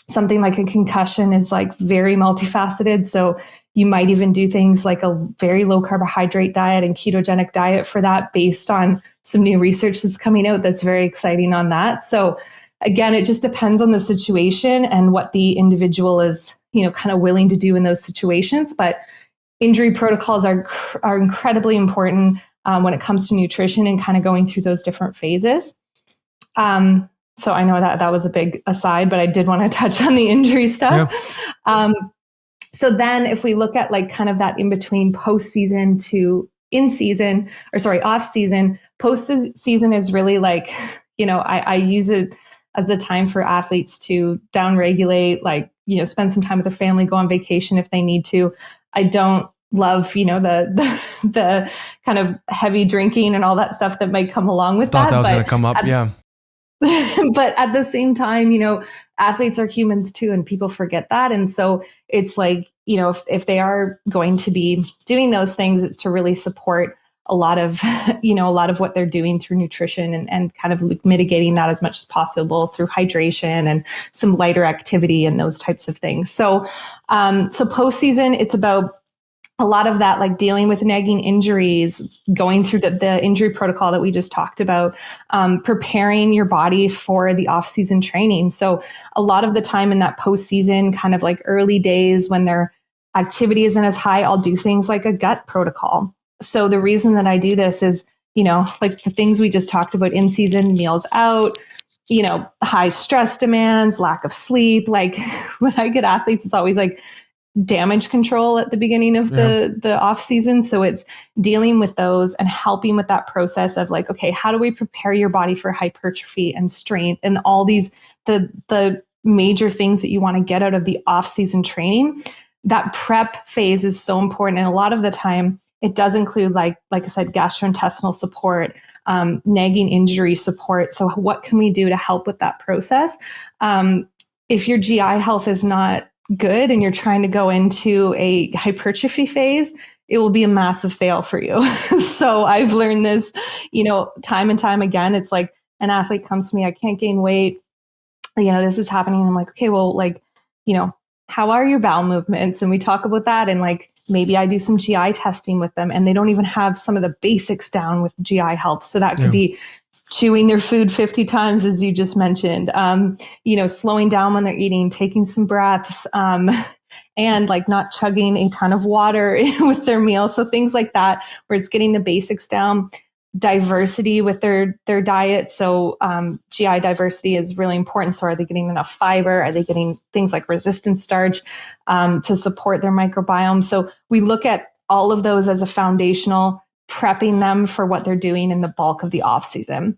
Something like a concussion is like very multifaceted. So you might even do things like a very low carbohydrate diet and ketogenic diet for that based on some new research that's coming out that's very exciting on that. So again, it just depends on the situation and what the individual is, kind of willing to do in those situations. But injury protocols are incredibly important when it comes to nutrition and kind of going through those different phases. So I know that was a big aside, but I did want to touch on the injury stuff. Yeah. So then if we look at like kind of that in between post season to in season, or sorry, off season, post season is really like, I use it as a time for athletes to down regulate, like, spend some time with their family, go on vacation if they need to. I don't love, the kind of heavy drinking and all that stuff that might come along with Thought that. that was going to come up. Yeah. But at the same time, athletes are humans too, and people forget that. And so it's like, if they are going to be doing those things, it's to really support a lot of, a lot of what they're doing through nutrition and kind of mitigating that as much as possible through hydration and some lighter activity and those types of things. So, so postseason, it's about a lot of that, like dealing with nagging injuries, going through the injury protocol that we just talked about, preparing your body for the off-season training. So a lot of the time in that postseason, kind of like early days when their activity isn't as high, I'll do things like a gut protocol. So the reason that I do this is, like the things we just talked about in season, meals out, high stress demands, lack of sleep. Like when I get athletes, it's always like damage control at the beginning of the off season. So it's dealing with those and helping with that process of like, okay, how do we prepare your body for hypertrophy and strength and all these, the major things that you want to get out of the off season training. That prep phase is so important. And a lot of the time it does include like I said, gastrointestinal support, nagging injury support. So what can we do to help with that process? If your GI health is not good and you're trying to go into a hypertrophy phase, it will be a massive fail for you. So I've learned this, time and time again. It's like an athlete comes to me, I can't gain weight. This is happening. And I'm like, okay, well, like, how are your bowel movements? And we talk about that. And like, maybe I do some GI testing with them and they don't even have some of the basics down with GI health. So that could be chewing their food 50 times, as you just mentioned, slowing down when they're eating, taking some breaths, and like not chugging a ton of water with their meal. So things like that, where it's getting the basics down, diversity with their diet. So GI diversity is really important. So are they getting enough fiber? Are they getting things like resistant starch to support their microbiome? So we look at all of those as a foundational, prepping them for what they're doing in the bulk of the off season.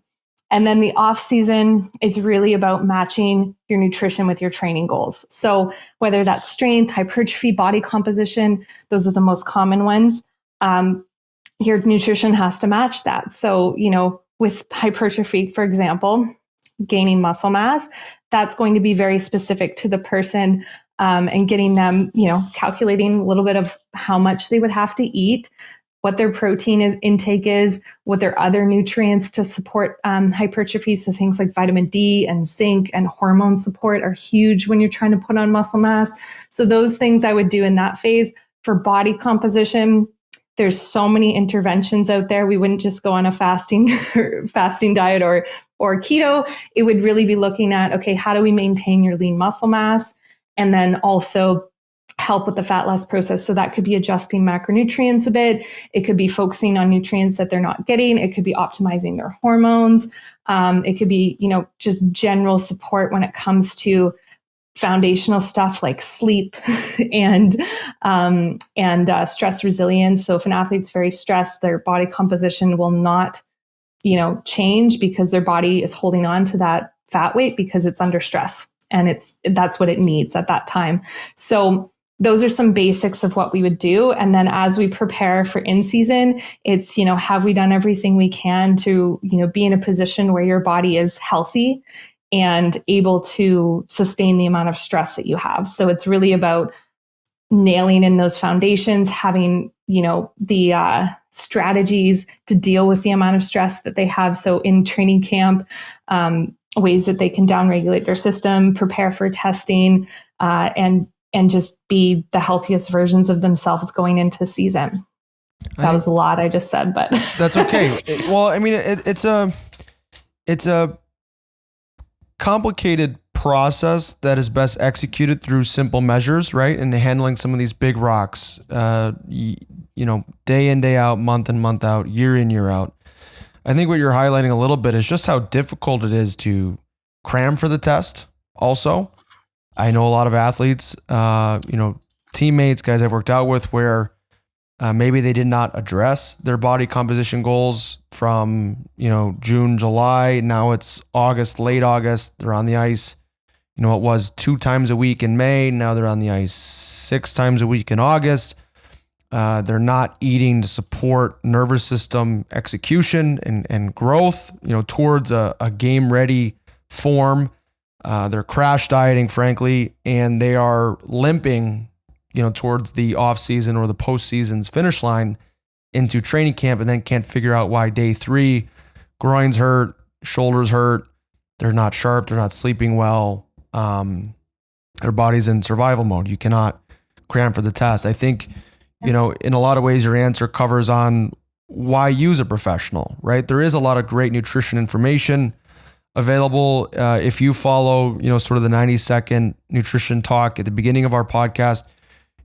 And then the off season is really about matching your nutrition with your training goals. So whether that's strength, hypertrophy, body composition, those are the most common ones. Your nutrition has to match that. So, with hypertrophy, for example, gaining muscle mass, that's going to be very specific to the person, and getting them, calculating a little bit of how much they would have to eat, what their protein intake is, what their other nutrients to support hypertrophy. So things like vitamin D and zinc and hormone support are huge when you're trying to put on muscle mass. So those things I would do in that phase. For body composition, there's so many interventions out there. We wouldn't just go on a fasting diet or keto. It would really be looking at, okay, how do we maintain your lean muscle mass? And then also help with the fat loss process. So that could be adjusting macronutrients a bit. It could be focusing on nutrients that they're not getting. It could be optimizing their hormones. It could be, just general support when it comes to foundational stuff like sleep and stress resilience. So if an athlete's very stressed, their body composition will not, change because their body is holding on to that fat weight because it's under stress and that's what it needs at that time. So those are some basics of what we would do. And then as we prepare for in season, it's, have we done everything we can to, be in a position where your body is healthy and able to sustain the amount of stress that you have. So it's really about nailing in those foundations, having, the strategies to deal with the amount of stress that they have. So in training camp, ways that they can downregulate their system, prepare for testing, and just be the healthiest versions of themselves going into season. That was a lot I just said, but that's okay. It's a complicated process that is best executed through simple measures, right? And handling some of these big rocks, day in, day out, month in, month out, year in, year out. I think what you're highlighting a little bit is just how difficult it is to cram for the test. Also, I know a lot of athletes, teammates, guys I've worked out with, where maybe they did not address their body composition goals from, June, July. Now it's August, late August. They're on the ice. It was 2 times a week in May. Now they're on the ice 6 times a week in August. They're not eating to support nervous system execution and growth, towards a game ready form. They're crash dieting, frankly, and they are limping, towards the off season or the postseason's finish line into training camp, and then can't figure out why day 3, groins hurt, shoulders hurt. They're not sharp. They're not sleeping well. Their body's in survival mode. You cannot cram for the test. I think, in a lot of ways, your answer covers on why use a professional, right? There is a lot of great nutrition information available. If you follow, sort of the 90-second nutrition talk at the beginning of our podcast,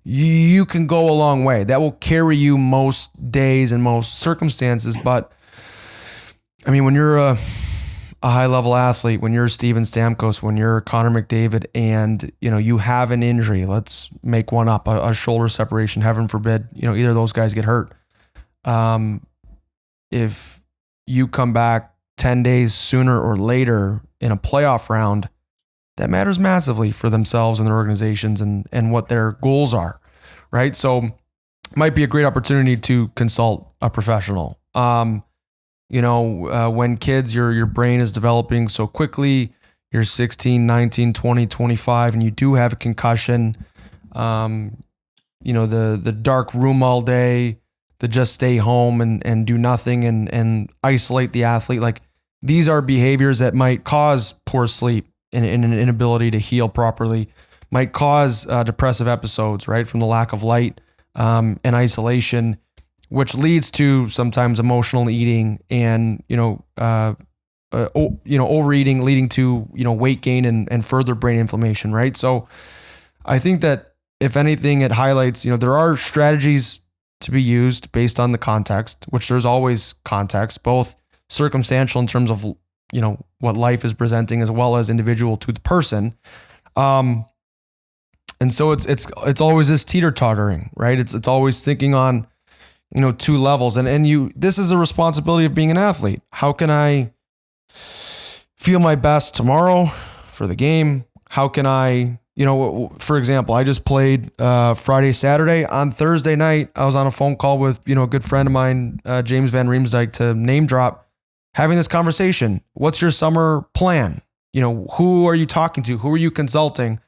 you can go a long way. That will carry you most days and most circumstances. But I mean, when you're a high level athlete, when you're Steven Stamkos, when you're Connor McDavid, and you have an injury, let's make one up, a shoulder separation, heaven forbid, either of those guys get hurt. If you come back 10 days sooner or later in a playoff round, that matters massively for themselves and their organizations and what their goals are, right? So it might be a great opportunity to consult a professional. When kids, your brain is developing so quickly, you're 16, 19, 20, 25, and you do have a concussion, the dark room all day, the just stay home and do nothing and isolate the athlete. Like, these are behaviors that might cause poor sleep and an inability to heal properly, might cause depressive episodes, right? From the lack of light and isolation, which leads to sometimes emotional eating and, overeating, leading to, weight gain and further brain inflammation, right? So I think that if anything, it highlights, there are strategies to be used based on the context, which there's always context, both circumstantial in terms of, what life is presenting, as well as individual to the person. And so it's always this teeter-tottering, right? It's always thinking on, 2 levels. And this is a responsibility of being an athlete. How can I feel my best tomorrow for the game? How can I, for example, I just played Friday, Saturday. On Thursday night, I was on a phone call with, a good friend of mine, James Van Riemsdyk, to name drop, having this conversation. What's your summer plan? Who are you talking to? Who are you consulting?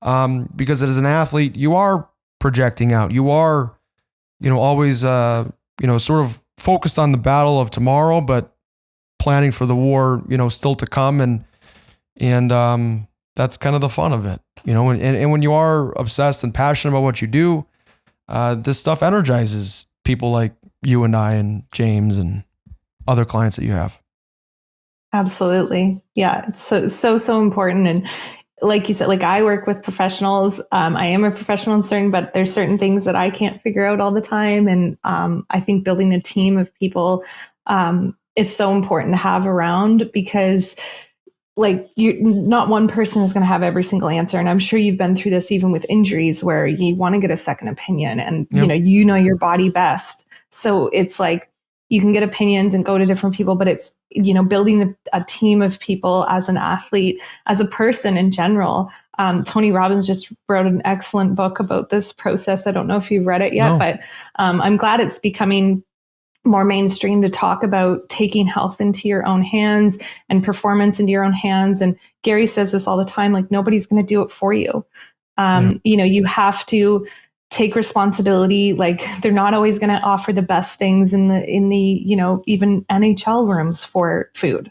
Because as an athlete, you are projecting out. You are, always, sort of focused on the battle of tomorrow, but planning for the war, still to come. And that's kind of the fun of it, and when you are obsessed and passionate about what you do, this stuff energizes people like you and I and James and other clients that you have. Absolutely. Yeah. It's so important. And like you said, like, I work with professionals. I am a professional in certain, but there's certain things that I can't figure out all the time. And I think building a team of people is so important to have around, because not one person is going to have every single answer. And I'm sure you've been through this even with injuries, where you want to get a second opinion, and Yep. your body best. So it's like, you can get opinions and go to different people, but it's, building a team of people as an athlete, as a person in general. Tony Robbins just wrote an excellent book about this process. I don't know if you've read it yet, No. but I'm glad it's becoming more mainstream to talk about taking health into your own hands and performance into your own hands. And Gary says this all the time, like, nobody's going to do it for you. You have to take responsibility. Like, they're not always going to offer the best things in the even NHL rooms for food.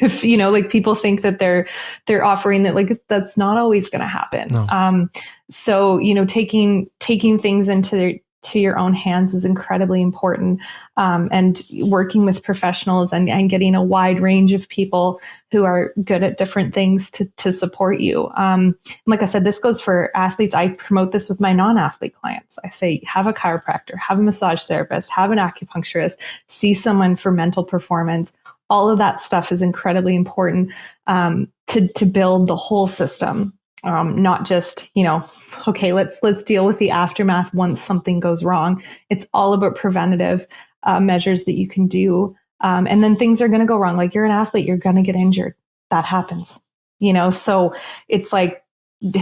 If people think that they're offering that, like, that's not always going to happen. No. So taking things into your own hands is incredibly important, and working with professionals and getting a wide range of people who are good at different things to support you. Like I said, this goes for athletes. I promote this with my non-athlete clients. I say, have a chiropractor, have a massage therapist, have an acupuncturist, see someone for mental performance. All of that stuff is incredibly important to build the whole system. not just, okay, let's deal with the aftermath once something goes wrong. It's all about preventative measures that you can do. And then things are going to go wrong. Like, you're an athlete, you're going to get injured. That happens, so it's like,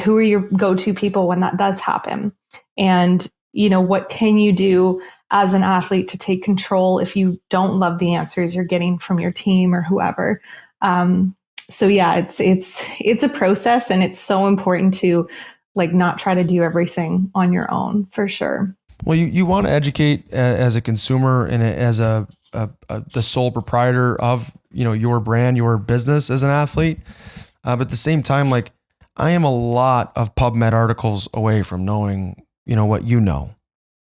who are your go-to people when that does happen? And, what can you do as an athlete to take control if you don't love the answers you're getting from your team or whoever? So yeah, it's a process, and it's so important to not try to do everything on your own, for sure. Well, you want to educate as a consumer and as the sole proprietor of, your brand, your business as an athlete. But at the same time, I am a lot of PubMed articles away from knowing, what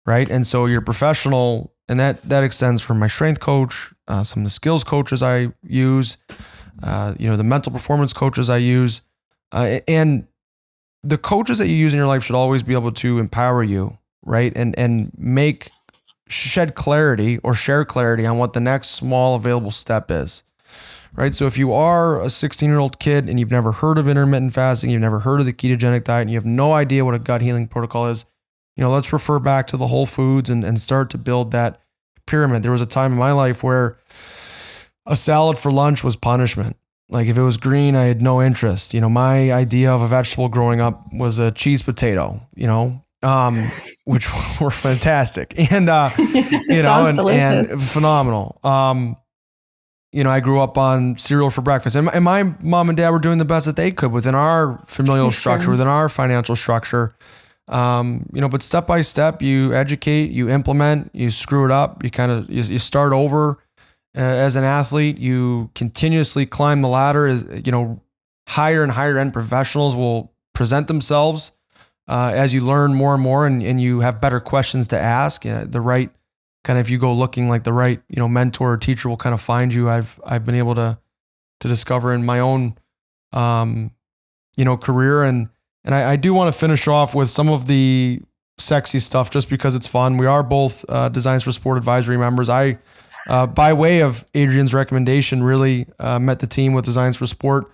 right? And so you're professional, and that extends from my strength coach, some of the skills coaches I use, the mental performance coaches I use, and the coaches that you use in your life should always be able to empower you, right? And shed clarity or share clarity on what the next small available step is, right? So if you are a 16-year-old kid and you've never heard of intermittent fasting, you've never heard of the ketogenic diet, and you have no idea what a gut healing protocol is, let's refer back to the whole foods and start to build that pyramid. There was a time in my life where a salad for lunch was punishment. Like, if it was green, I had no interest. My idea of a vegetable growing up was a cheese potato, which were fantastic. And, Sounds delicious. And phenomenal. I grew up on cereal for breakfast, and my mom and dad were doing the best that they could within our familial structure, within our financial structure. But step by step, you educate, you implement, you screw it up, you start over. As an athlete, you continuously climb the ladder. Higher and higher end professionals will present themselves as you learn more and more, and you have better questions to ask. The right kind of, if you go looking, like the right, mentor or teacher will kind of find you. I've been able to discover in my own, career. And I do want to finish off with some of the sexy stuff just because it's fun. We are both Designs for Sport advisory members. I, by way of Adrian's recommendation, really met the team with Designs for Sport.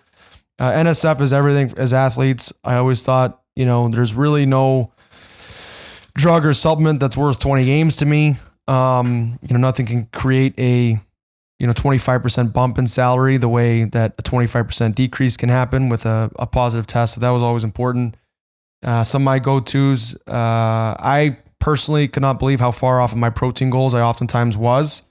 NSF is everything as athletes. I always thought, there's really no drug or supplement that's worth 20 games to me. Nothing can create a 25% bump in salary the way that a 25% decrease can happen with a positive test. So that was always important. Some of my go-tos, I personally could not believe how far off of my protein goals I oftentimes was.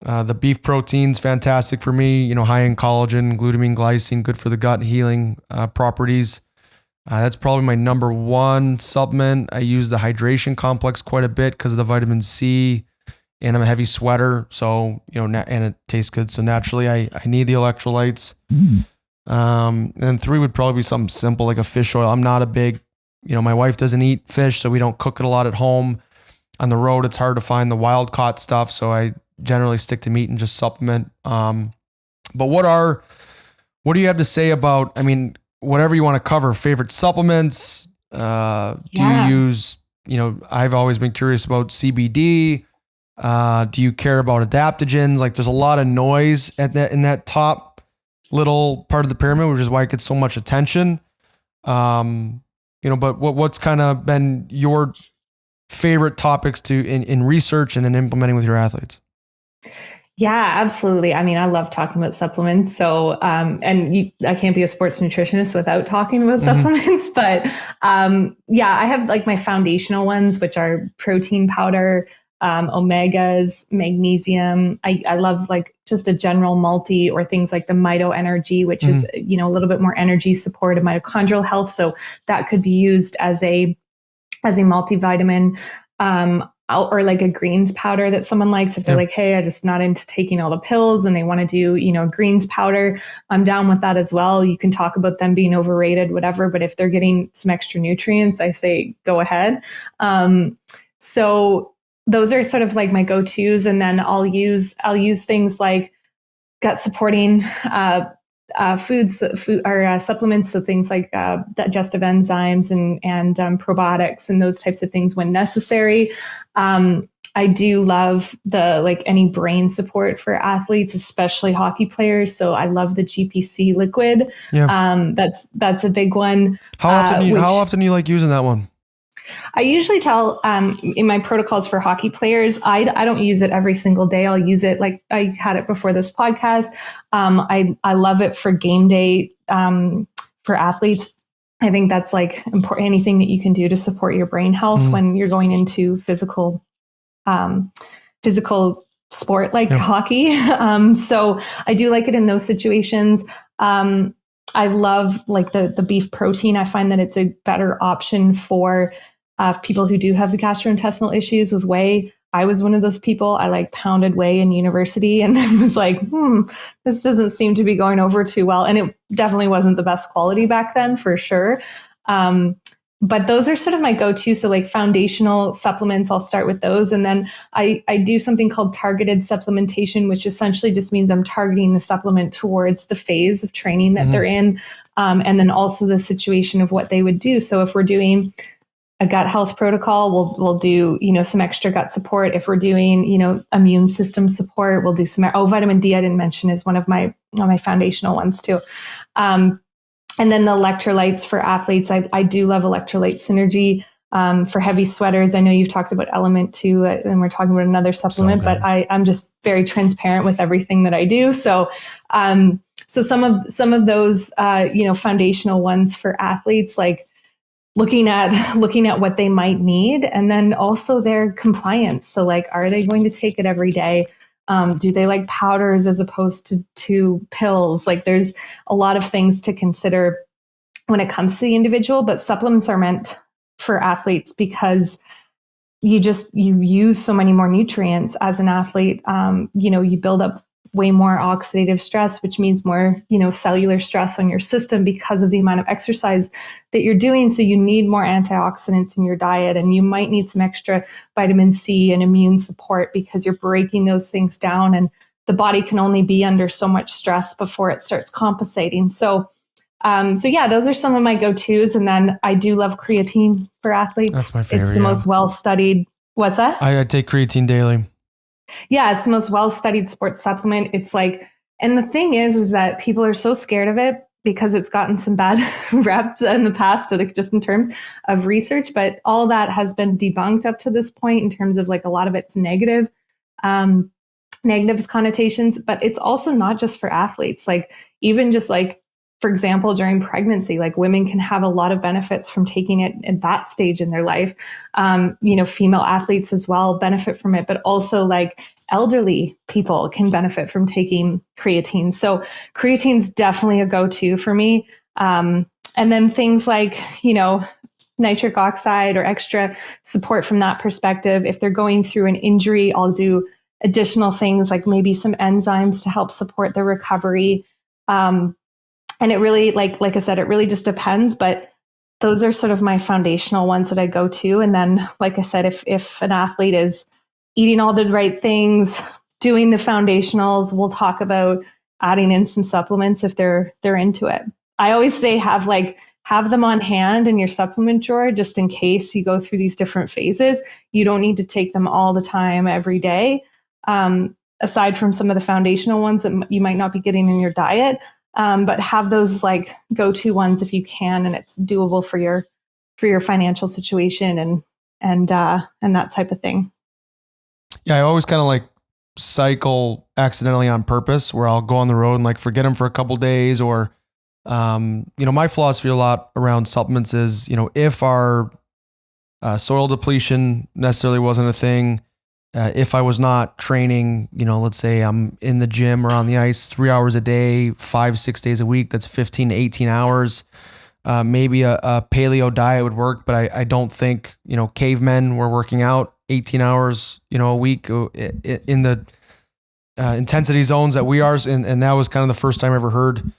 The beef protein's fantastic for me, high in collagen, glutamine, glycine, good for the gut healing properties. That's probably my number one supplement. I use the hydration complex quite a bit because of the vitamin C, and I'm a heavy sweater. So, and it tastes good. So naturally I need the electrolytes. And 3 would probably be something simple like a fish oil. I'm not a big, my wife doesn't eat fish, so we don't cook it a lot at home. On the road, it's hard to find the wild caught stuff. So I generally stick to meat and just supplement. But what do you have to say about, whatever you want to cover, favorite supplements? Do you use, I've always been curious about CBD. Do you care about adaptogens? Like, there's a lot of noise in that top little part of the pyramid, which is why it gets so much attention. But what's kind of been your favorite topics in research and in implementing with your athletes? Yeah, absolutely. I love talking about supplements. So, I can't be a sports nutritionist without talking about supplements, but, I have my foundational ones, which are protein powder, omegas, magnesium. I love just a general multi, or things like the Mito Energy, which is, a little bit more energy support of mitochondrial health. So that could be used as a multivitamin. Or a greens powder that someone likes. If they're hey, I'm just not into taking all the pills and they want to do, greens powder, I'm down with that as well. You can talk about them being overrated, whatever, but if they're getting some extra nutrients, I say go ahead. So those are sort of my go-tos. And then I'll use things like gut supporting, supplements, so things like digestive enzymes and probiotics and those types of things when necessary. I do love any brain support for athletes, especially hockey players. So I love the GPC liquid. Yeah. That's a big one. How often do you like using that one? I usually tell in my protocols for hockey players, I don't use it every single day. I'll use it like I had it before this podcast. I love it for game day for athletes. I think that's like important. Anything that you can do to support your brain health when you're going into physical sport like hockey. So I do like it in those situations. I love like the beef protein. I find that it's a better option for people who do have the gastrointestinal issues with whey. I was one of those people. I like pounded whey in university and was like, this doesn't seem to be going over too well. And it definitely wasn't the best quality back then for sure. But those are sort of my go-to. So like foundational supplements, I'll start with those. And then I do something called targeted supplementation, which essentially just means I'm targeting the supplement towards the phase of training that they're in. And then also the situation of what they would do. So if we're doing a gut health protocol, we'll do, some extra gut support. If we're doing, immune system support, we'll do some, vitamin D, I didn't mention, is one of my foundational ones too. And then the electrolytes for athletes, I do love electrolyte synergy for heavy sweaters. I know you've talked about Element too, and we're talking about another supplement, but I'm just very transparent with everything that I do. So, some of those, foundational ones for athletes, like looking at what they might need, and then also their compliance. So like, are they going to take it every day? Do they like powders as opposed to pills? Like there's a lot of things to consider when it comes to the individual, but supplements are meant for athletes because you use so many more nutrients as an athlete. You build up way more oxidative stress, which means more, cellular stress on your system because of the amount of exercise that you're doing. So you need more antioxidants in your diet, and you might need some extra vitamin C and immune support because you're breaking those things down, and the body can only be under so much stress before it starts compensating. So yeah, those are some of my go-tos. And then I do love creatine for athletes. That's my favorite. It's the most well-studied. What's that? I take creatine daily. Yeah, it's the most well-studied sports supplement. It's like, and the thing is that people are so scared of it because it's gotten some bad reps in the past, like just in terms of research, but all that has been debunked up to this point in terms of like a lot of it's negative connotations, but it's also not just for athletes. Like even just like, for example, during pregnancy, like women can have a lot of benefits from taking it at that stage in their life. Female athletes as well benefit from it, but also like elderly people can benefit from taking creatine. So creatine's definitely a go-to for me. And then things like, nitric oxide or extra support from that perspective. If they're going through an injury, I'll do additional things like maybe some enzymes to help support the recovery. And it really, like I said, it really just depends, but those are sort of my foundational ones that I go to. And then, like I said, if an athlete is eating all the right things, doing the foundationals, we'll talk about adding in some supplements if they're into it. I always say have them on hand in your supplement drawer, just in case you go through these different phases. You don't need to take them all the time every day. Aside from some of the foundational ones that you might not be getting in your diet. But have those like go-to ones if you can, and it's doable for your financial situation and that type of thing. Yeah, I always kind of like cycle accidentally on purpose, where I'll go on the road and like forget them for a couple days, or my philosophy a lot around supplements is, if our soil depletion necessarily wasn't a thing. If I was not training, let's say I'm in the gym or on the ice 3 hours a day, 5-6 days a week, that's 15 to 18 hours. Maybe a paleo diet would work, but I don't think, cavemen were working out 18 hours, a week in the intensity zones that we are. And that was kind of the first time I ever heard,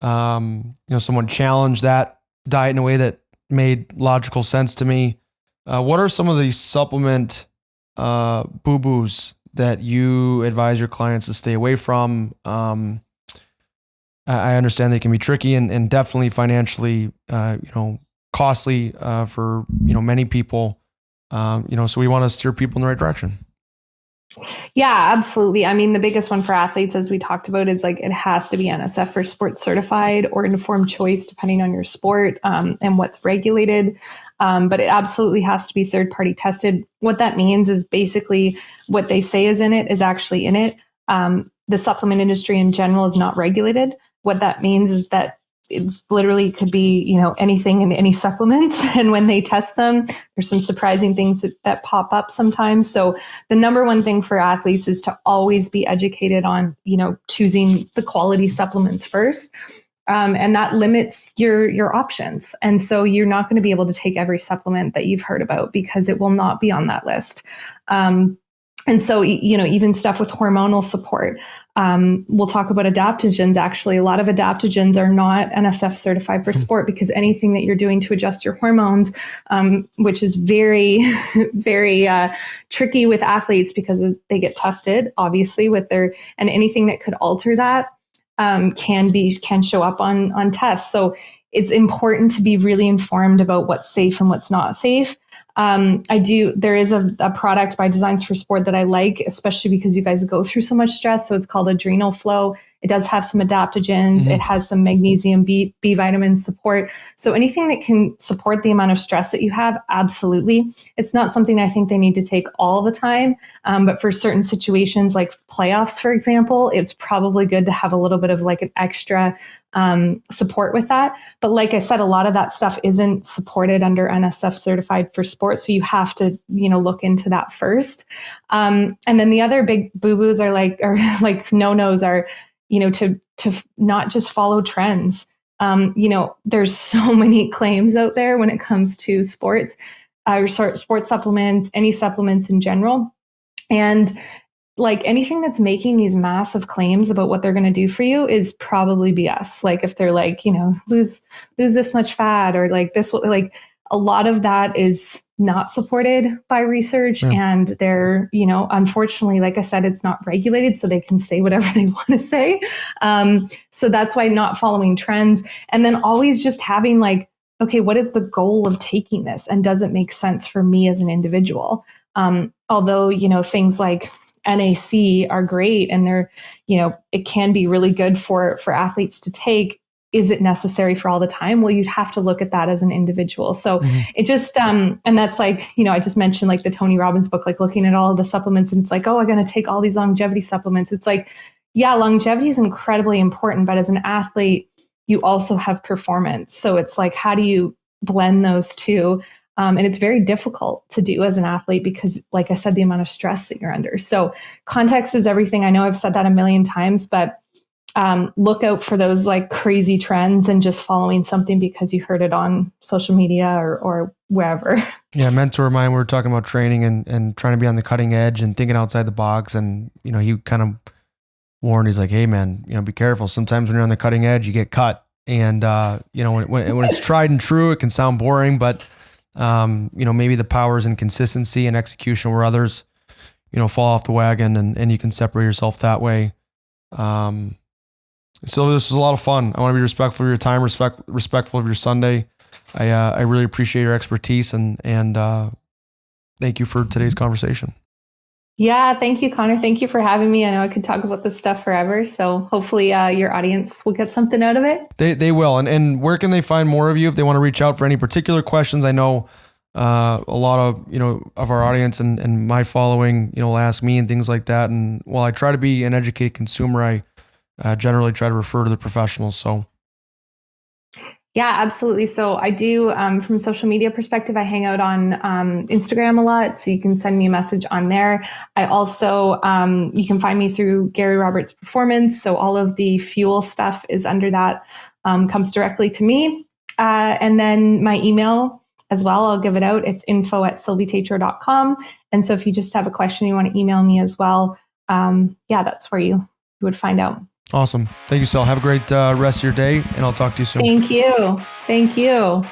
someone challenge that diet in a way that made logical sense to me. What are some of these supplement boo-boos that you advise your clients to stay away from? I understand they can be tricky and definitely financially, costly for, many people. So we want to steer people in the right direction. Yeah, absolutely. I mean, the biggest one for athletes, as we talked about, is like it has to be NSF or sports certified or informed choice, depending on your sport and what's regulated. But it absolutely has to be third party tested. What that means is basically what they say is in it is actually in it. The supplement industry in general is not regulated. What that means is that it literally could be, anything in any supplements. And when they test them, there's some surprising things that pop up sometimes. So the number one thing for athletes is to always be educated on, choosing the quality supplements first. And that limits your options. And so you're not going to be able to take every supplement that you've heard about because it will not be on that list. And so, even stuff with hormonal support. We'll talk about adaptogens. Actually, a lot of adaptogens are not NSF certified for sport because anything that you're doing to adjust your hormones, which is very, very tricky with athletes because they get tested, obviously, and anything that could alter that can show up on tests. So it's important to be really informed about what's safe and what's not safe. There is a product by Designs for Sport that I like, especially because you guys go through so much stress. So it's called Adrenal Flow. It does have some adaptogens. Mm-hmm. It has some magnesium, B vitamin support. So anything that can support the amount of stress that you have, absolutely. It's not something I think they need to take all the time. But for certain situations like playoffs, for example, it's probably good to have a little bit of like an extra support with that. But like I said, a lot of that stuff isn't supported under NSF certified for sports. So you have to, look into that first. And then the other big boo-boos are like no-nos are, to not just follow trends. There's so many claims out there when it comes to sports, sports supplements, any supplements in general. And like anything that's making these massive claims about what they're going to do for you is probably BS. Like if they're like, lose this much fat or like this, like a lot of that is not supported by research. Yeah. And they're, unfortunately, like I said, it's not regulated, so they can say whatever they want to say. So that's why not following trends and then always just having like, okay, what is the goal of taking this? And does it make sense for me as an individual? Although, things like NAC are great and they're, it can be really good for athletes to take. Is it necessary for all the time? Well, you'd have to look at that as an individual. So it just, and that's like, I just mentioned like the Tony Robbins book, like looking at all of the supplements and it's like, oh, I'm going to take all these longevity supplements. It's like, yeah, longevity is incredibly important, but as an athlete, you also have performance. So it's like, how do you blend those two? And it's very difficult to do as an athlete because, like I said, the amount of stress that you're under. So context is everything. I know I've said that a million times, but look out for those like crazy trends and just following something because you heard it on social media or wherever. Yeah, a mentor of mine, we were talking about training and trying to be on the cutting edge and thinking outside the box. And, he kind of warned, he's like, hey man, be careful. Sometimes when you're on the cutting edge, you get cut. And, when it's tried and true, it can sound boring, but, maybe the power is in consistency and execution where others, fall off the wagon and you can separate yourself that way. So this was a lot of fun. I want to be respectful of your time, respectful of your Sunday. I really appreciate your expertise and thank you for today's conversation. Yeah, thank you, Connor. Thank you for having me. I know I could talk about this stuff forever. So hopefully your audience will get something out of it. They will. And where can they find more of you if they want to reach out for any particular questions? I know a lot of, of our audience and my following, will ask me and things like that. And while I try to be an educated consumer, I generally try to refer to the professionals. So. Yeah, absolutely. So I do, from a social media perspective, I hang out on Instagram a lot. So you can send me a message on there. I also, you can find me through Gary Roberts Performance. So all of the fuel stuff is under that, comes directly to me. And then my email as well, I'll give it out. It's info@sylvietetrault.com. And so if you just have a question, you want to email me as well. That's where you would find out. Awesome. Thank you, Syl. Have a great rest of your day, and I'll talk to you soon. Thank you. Thank you.